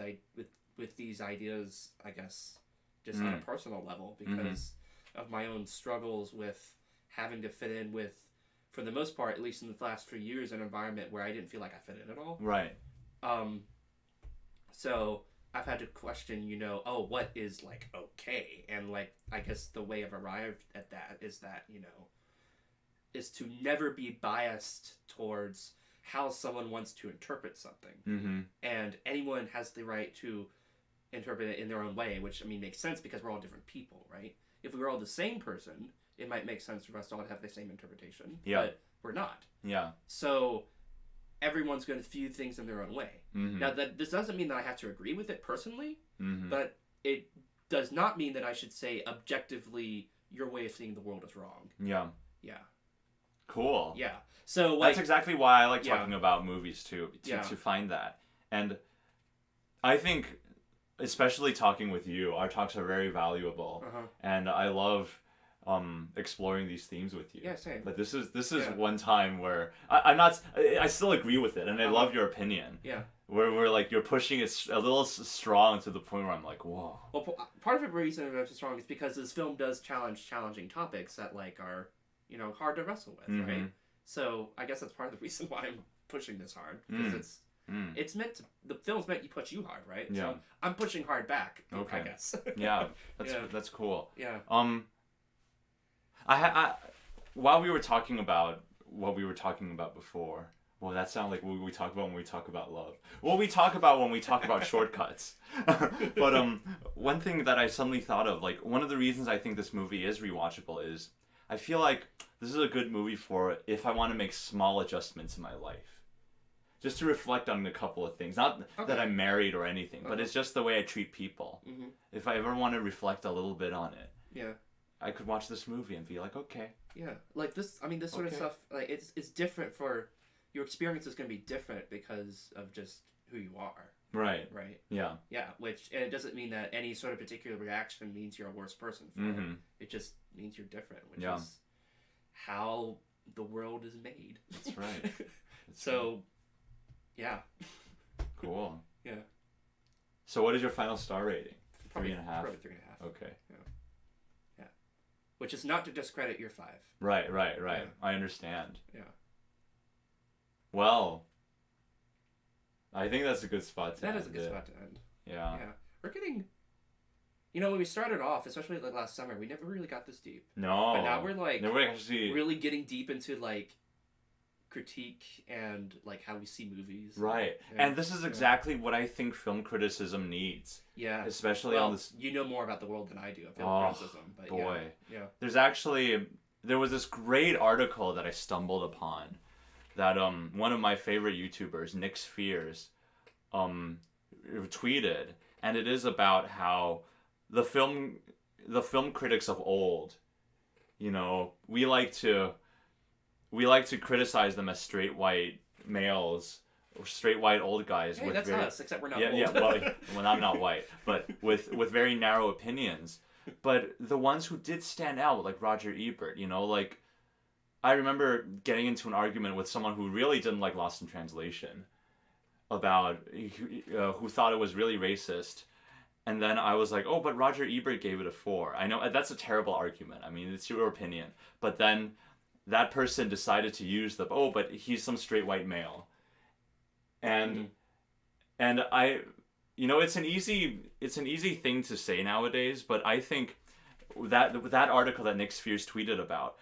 with these ideas, I guess, just on a personal level because of my own struggles with having to fit in with, for the most part, at least in the last 3 years, an environment where I didn't feel like I fit in at all. Right. So I've had to question, what is, like, okay? And, like, I guess the way I've arrived at that, is to never be biased towards how someone wants to interpret something. Mm-hmm. And anyone has the right to interpret it in their own way, which, makes sense because we're all different people, right? If we were all the same person, it might make sense for us to all have the same interpretation. Yeah. But we're not. Yeah. So everyone's going to view things in their own way. Mm-hmm. Now, this doesn't mean that I have to agree with it personally, mm-hmm. but it does not mean that I should say objectively your way of seeing the world is wrong. Yeah. Yeah. Cool. Yeah. So like, that's exactly why I like talking about movies too, to find that. And I think, especially talking with you, our talks are very valuable, and I love exploring these themes with you. Yeah, same. But this is one time where I still agree with it, and I love your opinion. Yeah. Where like you're pushing it a little strong to the point where I'm like, whoa. Well, part of the reason it's strong is because this film does challenging topics that like are hard to wrestle with, right? So I guess that's part of the reason why I'm pushing this hard because it's meant to. The film's meant to push you hard, right? Yeah. So I'm pushing hard back. Okay. I guess. Yeah, that's cool. Yeah. I while we were talking about what we were talking about before. Well, that sounds like what we talk about when we talk about love. What we talk about when we talk about shortcuts. But one thing that I suddenly thought of, like one of the reasons I think this movie is rewatchable is I feel like this is a good movie for if I want to make small adjustments in my life. Just to reflect on a couple of things. Not that I'm married or anything, but it's just the way I treat people. Mm-hmm. If I ever want to reflect a little bit on it, I could watch this movie and be like, okay. Yeah, like this. I mean, this sort of stuff. Like it's different for your experience is going to be different because of just who you are. Right. Right. Yeah. Yeah. And it doesn't mean that any sort of particular reaction means you're a worse person for it. It just means you're different, which is how the world is made. That's right. So, yeah. Cool. Yeah. So what is your final star rating? Probably 3.5? Probably 3.5. Okay. Yeah. Which is not to discredit your 5. Right. Yeah. I understand. Yeah. Well, I think that's a good spot to end. That is a good spot to end. Yeah. Yeah. We're getting... when we started off, especially like last summer, we never really got this deep. No. But now we're like... No, we're actually... really getting deep into like critique and like how we see movies. Right. And this is exactly what I think film criticism needs. Yeah. Especially on this... You know more about the world than I do of film criticism. But boy. Yeah. There was this great article that I stumbled upon that one of my favorite YouTubers, Nick Spheres, tweeted, and it is about how the film critics of old, we like to criticize them as straight white males or straight white old guys. Hey, that's us, except we're not old. Yeah, well, I'm not white, but with very narrow opinions. But the ones who did stand out, like Roger Ebert, like I remember getting into an argument with someone who really didn't like Lost in Translation about who thought it was really racist. And then I was like, oh, but Roger Ebert gave it a 4. I know that's a terrible argument. I mean, it's your opinion. But then that person decided to use but he's some straight white male. And I, it's an easy thing to say nowadays, but I think that article that Nick Spheres tweeted about,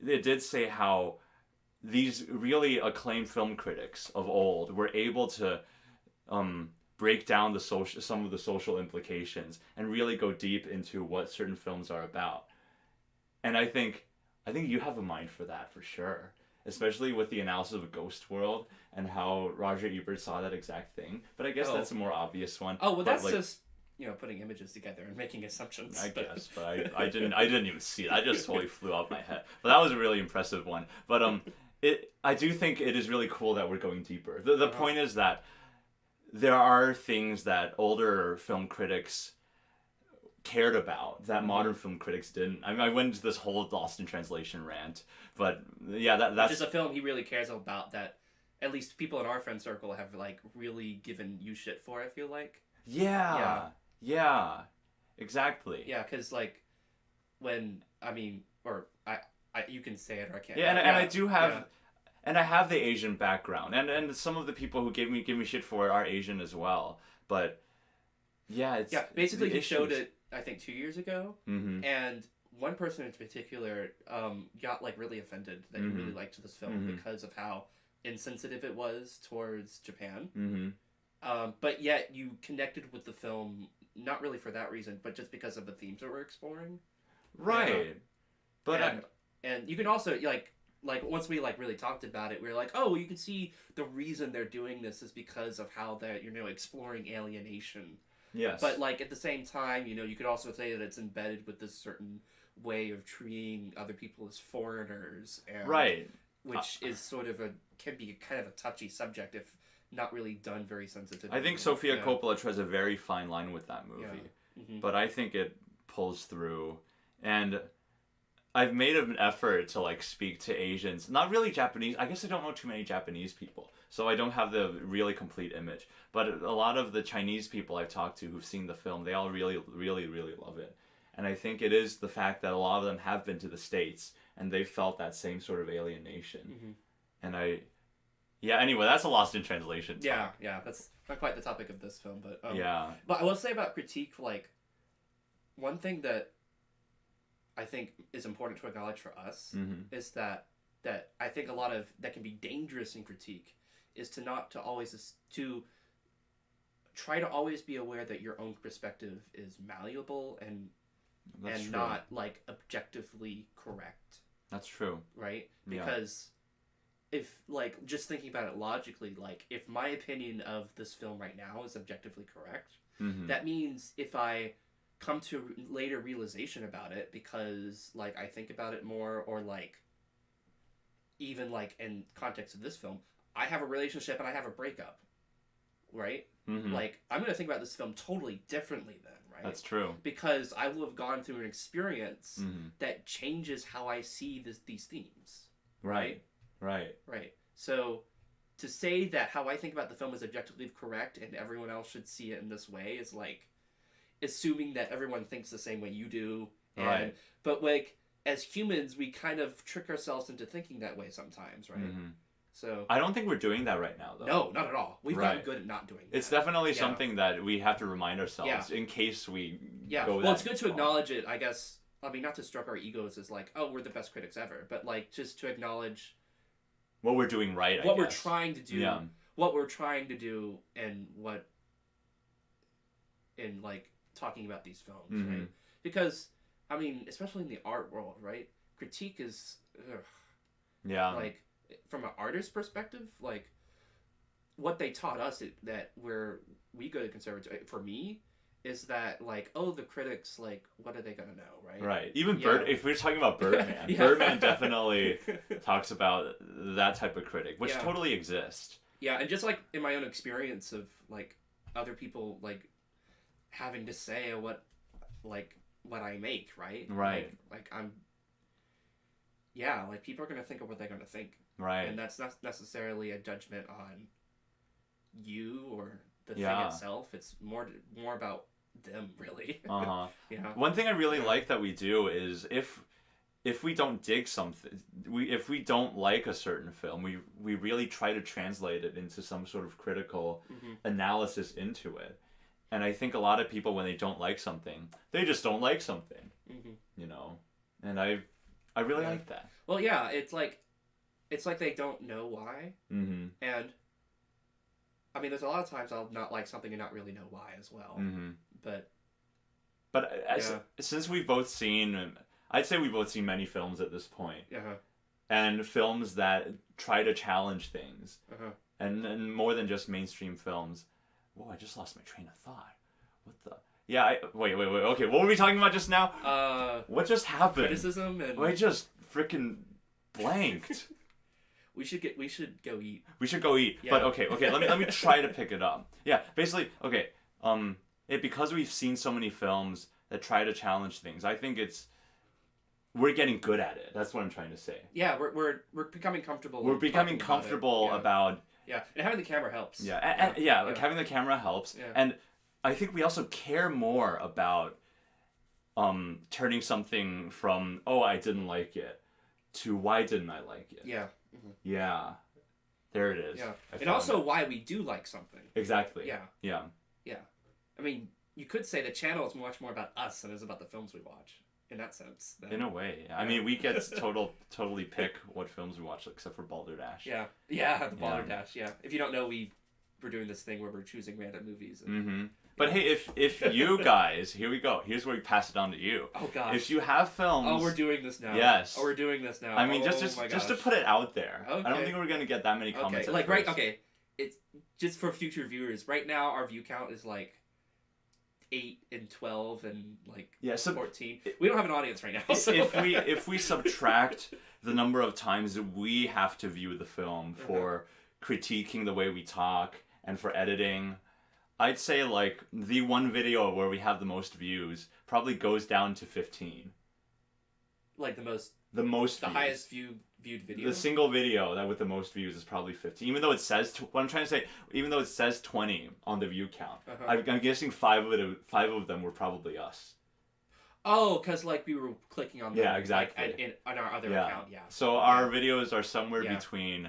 it did say how these really acclaimed film critics of old were able to break down some of the social implications and really go deep into what certain films are about. And I think you have a mind for that for sure, especially with the analysis of Ghost World and how Roger Ebert saw that exact thing. But I guess that's a more obvious one. Oh, well, that's just putting images together and making assumptions. I guess, but I didn't even see it. I just totally flew out my head. But that was a really impressive one. But I do think it is really cool that we're going deeper. The point is that there are things that older film critics cared about that modern film critics didn't. I mean, I went into this whole Lost in Translation rant, but yeah, that's just a film he really cares about that at least people in our friend circle have like really given you shit for, I feel like. Yeah. Exactly. Yeah, because like when you can say it or I can't. Yeah, and I do have, and I have the Asian background, and some of the people who give me shit for it are Asian as well. But it's basically he showed it I think 2 years ago, mm-hmm. and one person in particular got like really offended that mm-hmm. he really liked this film mm-hmm. because of how insensitive it was towards Japan. Mm-hmm. But yet you connected with the film not really for that reason, but just because of the themes that we're exploring. Right. But and you can also like once we like really talked about it, we were like, oh, you can see the reason they're doing this is because of how they're exploring alienation. Yes. But like at the same time, you could also say that it's embedded with this certain way of treating other people as foreigners, and right, which is sort of can be kind of a touchy subject if not really done very sensitively. I think Sofia Coppola treads a very fine line with that movie, but I think it pulls through, and I've made an effort to like speak to Asians, not really Japanese. I guess I don't know too many Japanese people, so I don't have the really complete image. But a lot of the Chinese people I've talked to who've seen the film, they all really, really, really love it. And I think it is the fact that a lot of them have been to the States and they felt that same sort of alienation. And anyway, that's a Lost in Translation talk. Yeah, that's not quite the topic of this film, but But I will say about critique, like one thing that I think is important to acknowledge for us is that I think a lot of that can be dangerous in critique is to try to always be aware that your own perspective is malleable and That's true. Not like objectively correct. That's true. Right? Because if like just thinking about it logically, like if my opinion of this film right now is objectively correct, that means if I come to later realization about it because like I think about it more, or like even like in context of this film, I have a relationship and I have a breakup, right? Like I'm gonna think about this film totally differently then, right? That's true. Because I will have gone through an experience that changes how I see these themes. Right. So to say that how I think about the film is objectively correct and everyone else should see it in this way is like assuming that everyone thinks the same way you do. Right. But like as humans, we kind of trick ourselves into thinking that way sometimes, right? So I don't think we're doing that right now, though. No, not at all. We've gotten good at not doing that. It's definitely something that we have to remind ourselves in case we go well, it's good to acknowledge it, I guess. I mean, not to stroke our egos as like, oh, we're the best critics ever, but like just to acknowledge what we're doing right, what we're trying to do, what we're trying to do, and what in like talking about these films, right? Because I mean, especially in the art world, right? Critique is, like from an artist's perspective, like what they taught us that we go to conservatory for me is that like, oh, the critics, like what are they gonna know, right? Right. Even if we're talking about Birdman, Birdman definitely talks about that type of critic, which totally exists. Yeah, and just like in my own experience of like other people like having to say what I make, right? Right. Like I'm. Yeah, like people are gonna think of what they're gonna think. Right. And that's not necessarily a judgment on you or the thing itself. It's more about them, really. One thing I really like that we do is if we don't dig something, if we don't like a certain film, we really try to translate it into some sort of critical analysis into it. And I think a lot of people, when they don't like something, they just don't like something. You know, and I really like that. Well, yeah, it's like they don't know why. And I mean, there's a lot of times I'll not like something and not really know why as well. But since we've both seen, I'd say we've both seen many films at this point. And films that try to challenge things. And more than just mainstream films. Whoa, I just lost my train of thought. What the... Yeah, wait. Okay, what were we talking about just now? What just happened? Criticism and... I just freaking blanked. We should go eat. We should go eat. Yeah. But okay. Let me try to pick it up. Yeah, basically, okay. Because we've seen so many films that try to challenge things, I think we're getting good at it. That's what I'm trying to say. Yeah, we're becoming comfortable. We're becoming comfortable about. Yeah, and having the camera helps. Having the camera helps. Yeah. And I think we also care more about turning something from, oh, I didn't like it, to why didn't I like it? Yeah. Yeah. There it is. Yeah. And also why we do like something. Exactly. Yeah. Yeah. Yeah. I mean, you could say the channel is much more about us than it is about the films we watch, in that sense. In a way. I mean, we get totally pick what films we watch, except for Balderdash. Yeah. Yeah, the Balderdash, yeah. If you don't know, we're doing this thing where we're choosing random movies. And, But hey, if you guys, here we go. Here's where we pass it on to you. Oh gosh. If you have films. Oh, we're doing this now. Yes. Oh, we're doing this now. I mean, just to put it out there. Okay. I don't think we're gonna get that many comments. Okay. Okay. It's just for future viewers. Right now, our view count is like 8 and 12 and 14. We don't have an audience right now. So. If we subtract the number of times that we have to view the film for critiquing the way we talk and for editing, I'd say like the one video where we have the most views probably goes down to 15. Like the most views. highest viewed video. The single video that with the most views is probably 15. Even though it says what I'm trying to say, even though it says 20 on the view count, I'm guessing 5 of them were probably us. Oh, because like we were clicking on them. Yeah, exactly. Like, on our other account, yeah. So our videos are somewhere between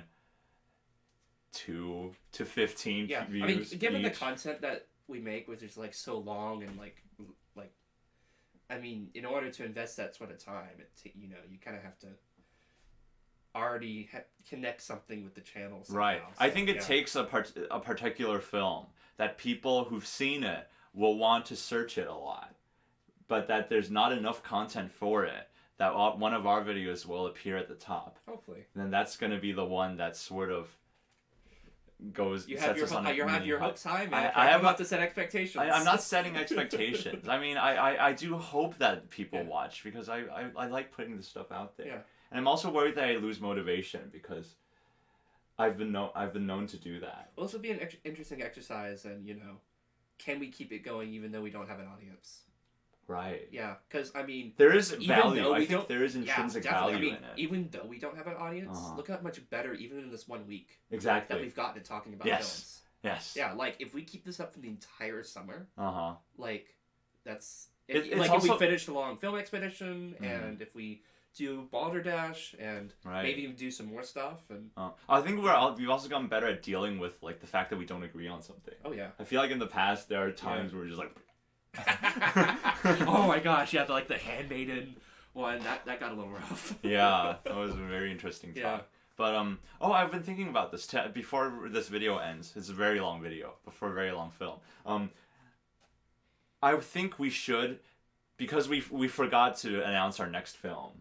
2 to 15 views. I mean, given the content that we make, which is like so long and like, I mean, in order to invest that sort of time, you kind of have to already connect something with the channel somehow. Right. So, I think it takes a particular film that people who've seen it will want to search it a lot, but that there's not enough content for it that one of our videos will appear at the top. Hopefully. And then that's going to be the one that sort of goes. You have your hopes high, man. I have about to set expectations. I'm not setting expectations. I mean, I do hope that people watch because I like putting this stuff out there. Yeah. And I'm also worried that I lose motivation because I've been known to do that. Well, this would be an interesting exercise, and can we keep it going even though we don't have an audience? Right. Yeah, because I mean, there is value. I think there is intrinsic value in it. Even though we don't have an audience, look how much better even in this 1 week that we've gotten at talking about films. Yes. Yeah, like if we keep this up for the entire summer, like that's if we finish the long film expedition, and if we do Balderdash and maybe even do some more stuff, and I think we've also gotten better at dealing with like the fact that we don't agree on something. Oh yeah. I feel like in the past there are times where we're just like. Oh my gosh! Yeah, the Handmaiden one that got a little rough. Yeah, that was a very interesting talk. Yeah. But I've been thinking about this before this video ends. It's a very long video before a very long film. I think we should, because we forgot to announce our next film,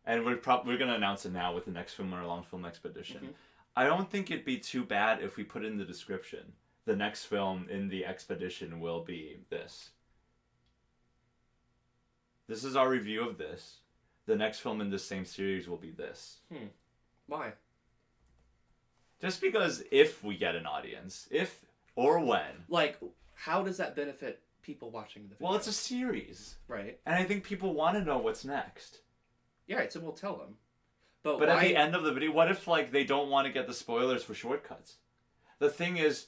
and we're gonna announce it now with the next film in our long film expedition. I don't think it'd be too bad if we put in the description. The next film in the expedition will be this. This is our review of this. The next film in this same series will be this. Why? Just because if we get an audience, if or when. Like, how does that benefit people watching the video? Well, it's a series. Right. And I think people want to know what's next. Yeah, right, so we'll tell them. But at the end of the video, what if they don't want to get the spoilers for shortcuts? The thing is,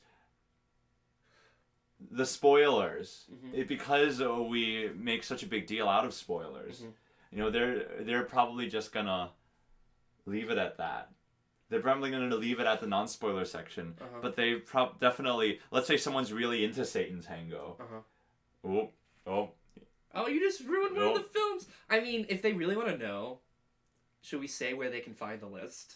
the spoilers, because we make such a big deal out of spoilers, they're probably just gonna leave it at that. They're probably gonna leave it at the non-spoiler section, but they definitely, let's say someone's really into Satan Tango. Oh, you just ruined one of the films. I mean, if they really want to know, should we say where they can find the list?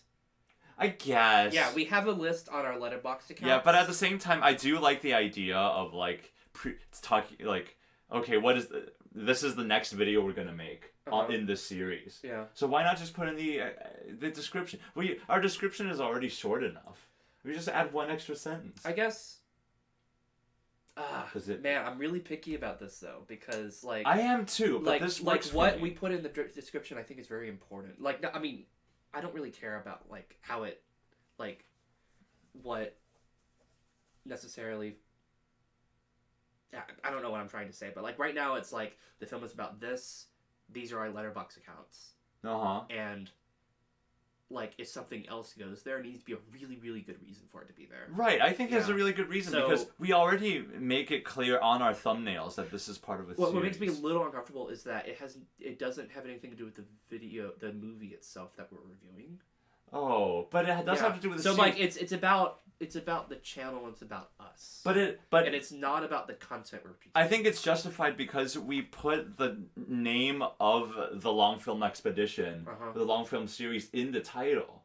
I guess. Yeah, we have a list on our Letterboxd account. Yeah, but at the same time, I do like the idea of okay, this is the next video we're gonna make in this series. Yeah. So why not just put in the description? Our description is already short enough. We just add one extra sentence. I guess. Man, I'm really picky about this though, because I am too. But this works for what me. we put in the description, I think is very important. I mean, I don't really care about how it, what necessarily. I don't know what I'm trying to say, but right now it's the film is about this. These are our Letterboxd accounts. And like if something else goes there needs to be a really, really good reason for it to be there. Right, I think there's a really good reason because we already make it clear on our thumbnails that this is part of a series. What makes me a little uncomfortable is that it doesn't have anything to do with the movie itself that we're reviewing. Oh, but it does have to do with the series. So like it's about the channel and it's about us. And it's not about the content we're producing. I think it's justified because we put the name of the long film expedition, the long film series, in the title.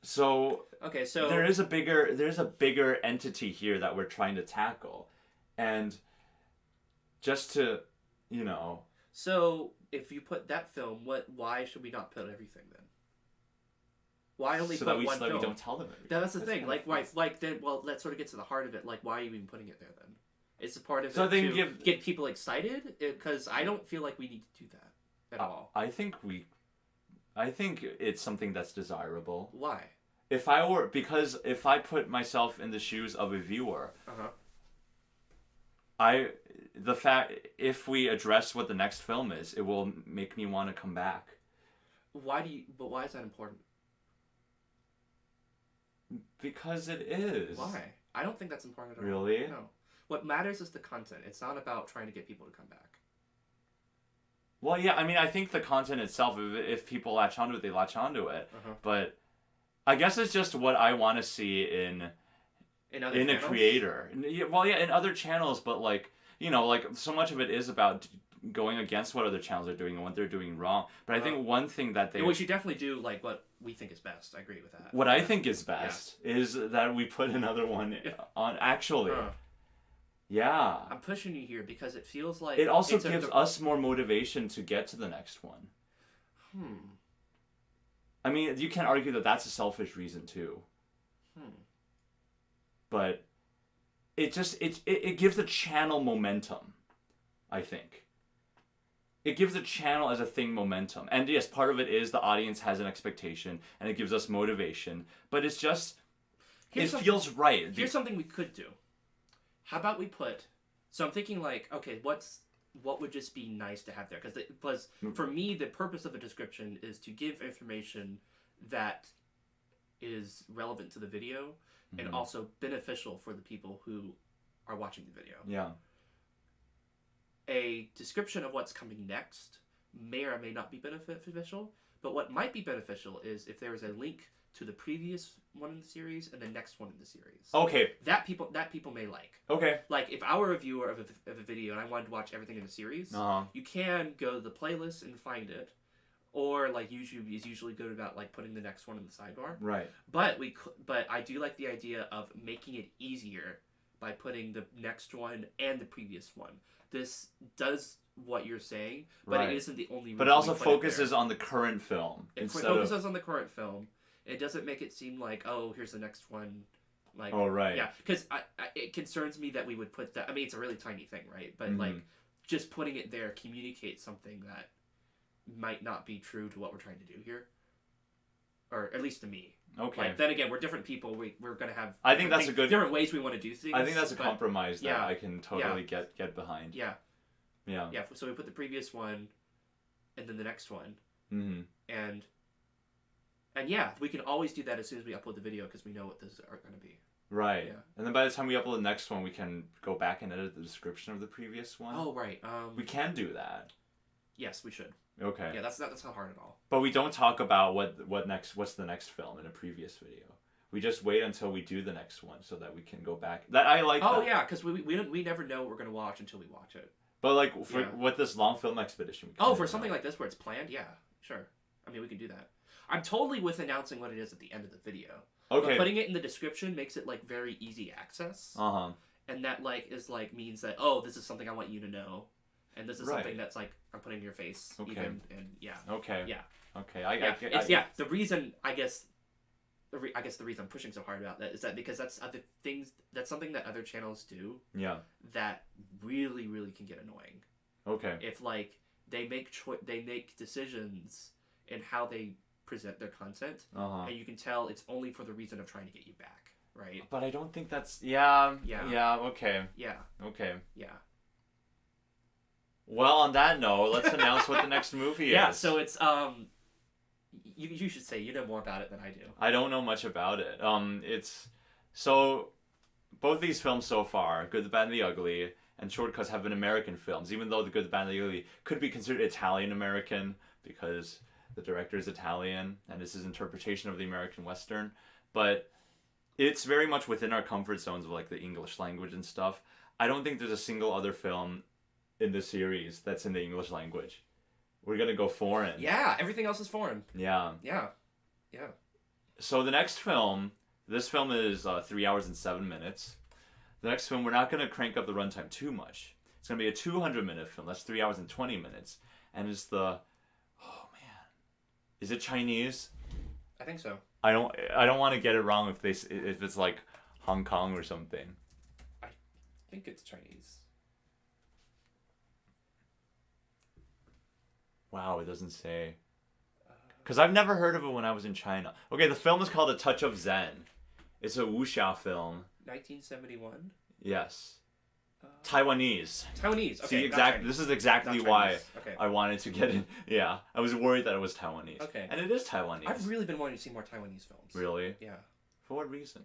So there's a bigger entity here that we're trying to tackle, and just to, So if you put that film, why should we not put everything then? Why only put one film? So that we don't tell them everything. That's the thing. That sort of gets to the heart of it. Like, why are you even putting it there then? It's a part of it to get people excited? Because I don't feel like we need to do that at all. I think it's something that's desirable. Why? If I put myself in the shoes of a viewer, if we address what the next film is, it will make me want to come back. Why is that important? Because it is. Why? I don't think that's important at all. Really? No. What matters is the content. It's not about trying to get people to come back. Well, yeah, I mean, I think the content itself, if people latch onto it, they latch onto it. But I guess it's just what I want to see in a creator. Well, yeah, in other channels, but so much of it is about going against what other channels are doing and what they're doing wrong. But I think one thing that we should definitely do what we think is best. I agree with that. What I think is best is that we put another one on. Actually, yeah. I'm pushing you here because it feels like it also gives us more motivation to get to the next one. I mean, you can argue that that's a selfish reason too. But it gives the channel momentum, I think. It gives the channel as a thing momentum. And yes, part of it is the audience has an expectation and it gives us motivation. But it's just, it feels right. Here's something we could do. How about we so I'm thinking okay, what would just be nice to have there? Because for me, the purpose of a description is to give information that is relevant to the video and also beneficial for the people who are watching the video. Yeah. A description of what's coming next may or may not be beneficial, but what might be beneficial is if there is a link to the previous one in the series and the next one in the series. Okay. That people may like. Okay. Like if I were a viewer of a video and I wanted to watch everything in the series, you can go to the playlist and find it, or YouTube is usually good about putting the next one in the sidebar. Right. But I do like the idea of making it easier by putting the next one and the previous one. This does what you're saying, but it isn't the only reason. But it also focuses on the current film. It focuses on the current film. It doesn't make it seem like, oh, here's the next one. Right. Yeah, because it concerns me that we would put that. I mean, it's a really tiny thing, right? But just putting it there communicates something that might not be true to what we're trying to do here, or at least to me. Okay. Then again, we're different people. We're gonna have. I think that's different ways we want to do things. I think that's a compromise that I can totally get behind. Yeah. Yeah. Yeah. So we put the previous one, and then the next one, and yeah, we can always do that as soon as we upload the video because we know what those are gonna be. Right. Yeah. And then by the time we upload the next one, we can go back and edit the description of the previous one. Oh right. We can do that. Yes, we should. Okay. Yeah, that's not hard at all. But we don't talk about what's the next film in a previous video. We just wait until we do the next one so that we can go back. That I like. Oh yeah, because we never know what we're gonna watch until we watch it. But with this long film expedition. For something like this where it's planned, yeah, sure. I mean, we can do that. I'm totally with announcing what it is at the end of the video. Okay. But putting it in the description makes it very easy access. And that is means that this is something I want you to know. And this is something that's I'm putting in your face. Okay. Even, and yeah. Okay. Yeah. Okay. The reason the reason I'm pushing so hard about that is that because that's something that other channels do. Yeah. That really, really can get annoying. Okay. If they make decisions in how they present their content, and you can tell it's only for the reason of trying to get you back, right? But I don't think that's Okay. Yeah. Okay. Yeah. Well, on that note, let's announce what the next movie is. Yeah, so it's You should say you know more about it than I do. I don't know much about it. It's so both these films so far, Good, the Bad, and the Ugly, and Shortcuts have been American films, even though The Good, the Bad, and the Ugly could be considered Italian-American because the director is Italian and this is his interpretation of the American Western. But it's very much within our comfort zones of like the English language and stuff. I don't think there's a single other film in the series that's in the English language. We're gonna go foreign. Yeah, everything else is foreign. Yeah. Yeah. So the next film, this film is 3 hours and 7 minutes. The next film, we're not gonna crank up the runtime too much. It's gonna be a 200-minute film. That's 3 hours and 20 minutes, and it's the, oh man, is it Chinese? I think so. I don't want to get it wrong if it's like Hong Kong or something. I think it's Chinese. Wow, it doesn't say. Because I've never heard of it when I was in China. Okay, the film is called A Touch of Zen. It's a wuxia film. 1971? Yes. Taiwanese. Taiwanese. Okay. See, this is exactly why okay. I wanted to get in. Yeah, I was worried that it was Taiwanese. Okay. And it is Taiwanese. I've really been wanting to see more Taiwanese films. Really? Yeah. For what reason?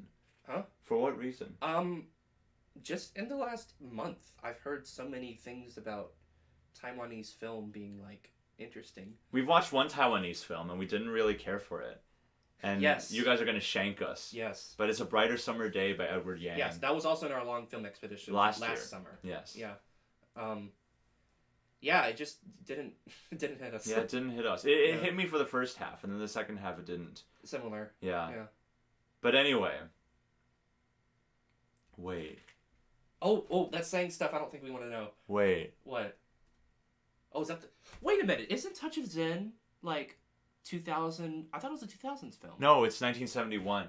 Huh? For what reason? Just in the last month, I've heard so many things about Taiwanese film being like interesting. We've watched one Taiwanese film and we didn't really care for it. And yes. You guys are going to shank us. Yes. But it's A Brighter Summer Day by Edward Yang. Yes, that was also in our long film expedition last summer. Yes. Yeah. Yeah, it just didn't hit us. Yeah, it didn't hit us. It hit me for the first half, and then the second half it didn't. Similar. Yeah. Yeah. But anyway. Wait. Oh, that's saying stuff I don't think we want to know. Wait. What? Oh, is that the... Wait a minute. Isn't Touch of Zen like 2000? I thought it was a 2000s film. No, it's 1971.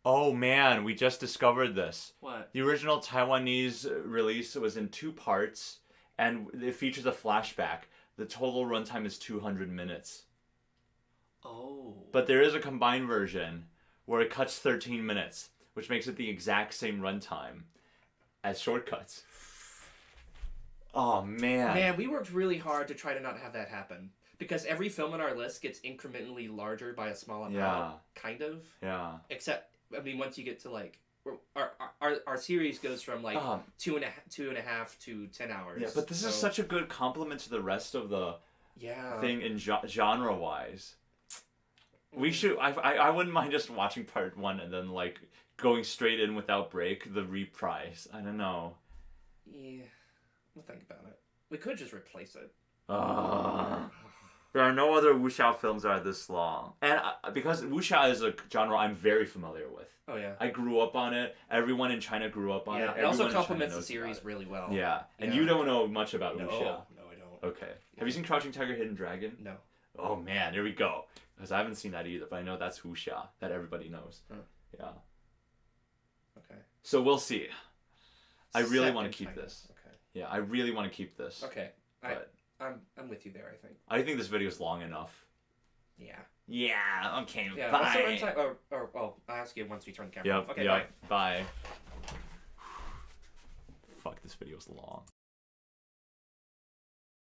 Oh man, we just discovered this. What? The original Taiwanese release was in 2 parts, and it features a flashback. The total runtime is 200 minutes. Oh. But there is a combined version where it cuts 13 minutes, which makes it the exact same runtime as Shortcuts. Oh man. Man, we worked really hard to try to not have that happen. Because every film on our list gets incrementally larger by a small amount. Yeah. Kind of. Yeah. Except, I mean, once you get to like... Our series goes from like 2.5 to 10 hours. Yeah, but this is such a good compliment to the rest of the thing in genre-wise. We should... I wouldn't mind just watching part 1 and then like going straight in without break, the reprise. I don't know. Yeah. We'll think about it. We could just replace it. There are no other wuxia films that are this long. And because wuxia is a genre I'm very familiar with. Oh, yeah. I grew up on it. Everyone in China grew up on it. It also complements the series really well. Yeah. And you don't know much about wuxia. No, I don't. Okay. Yeah. Have you seen Crouching Tiger, Hidden Dragon? No. Oh, man. Here we go. Because I haven't seen that either, but I know that's wuxia that everybody knows. Huh. Yeah. Okay. So we'll see. I really want to keep this. Okay. Yeah, I really want to keep this. Okay. But I'm with you there, I think. I think this video is long enough. Yeah. Yeah, okay, yeah, bye. What's the runtime? I'll ask you once we turn the camera off. Okay, bye. Fuck, this video's long.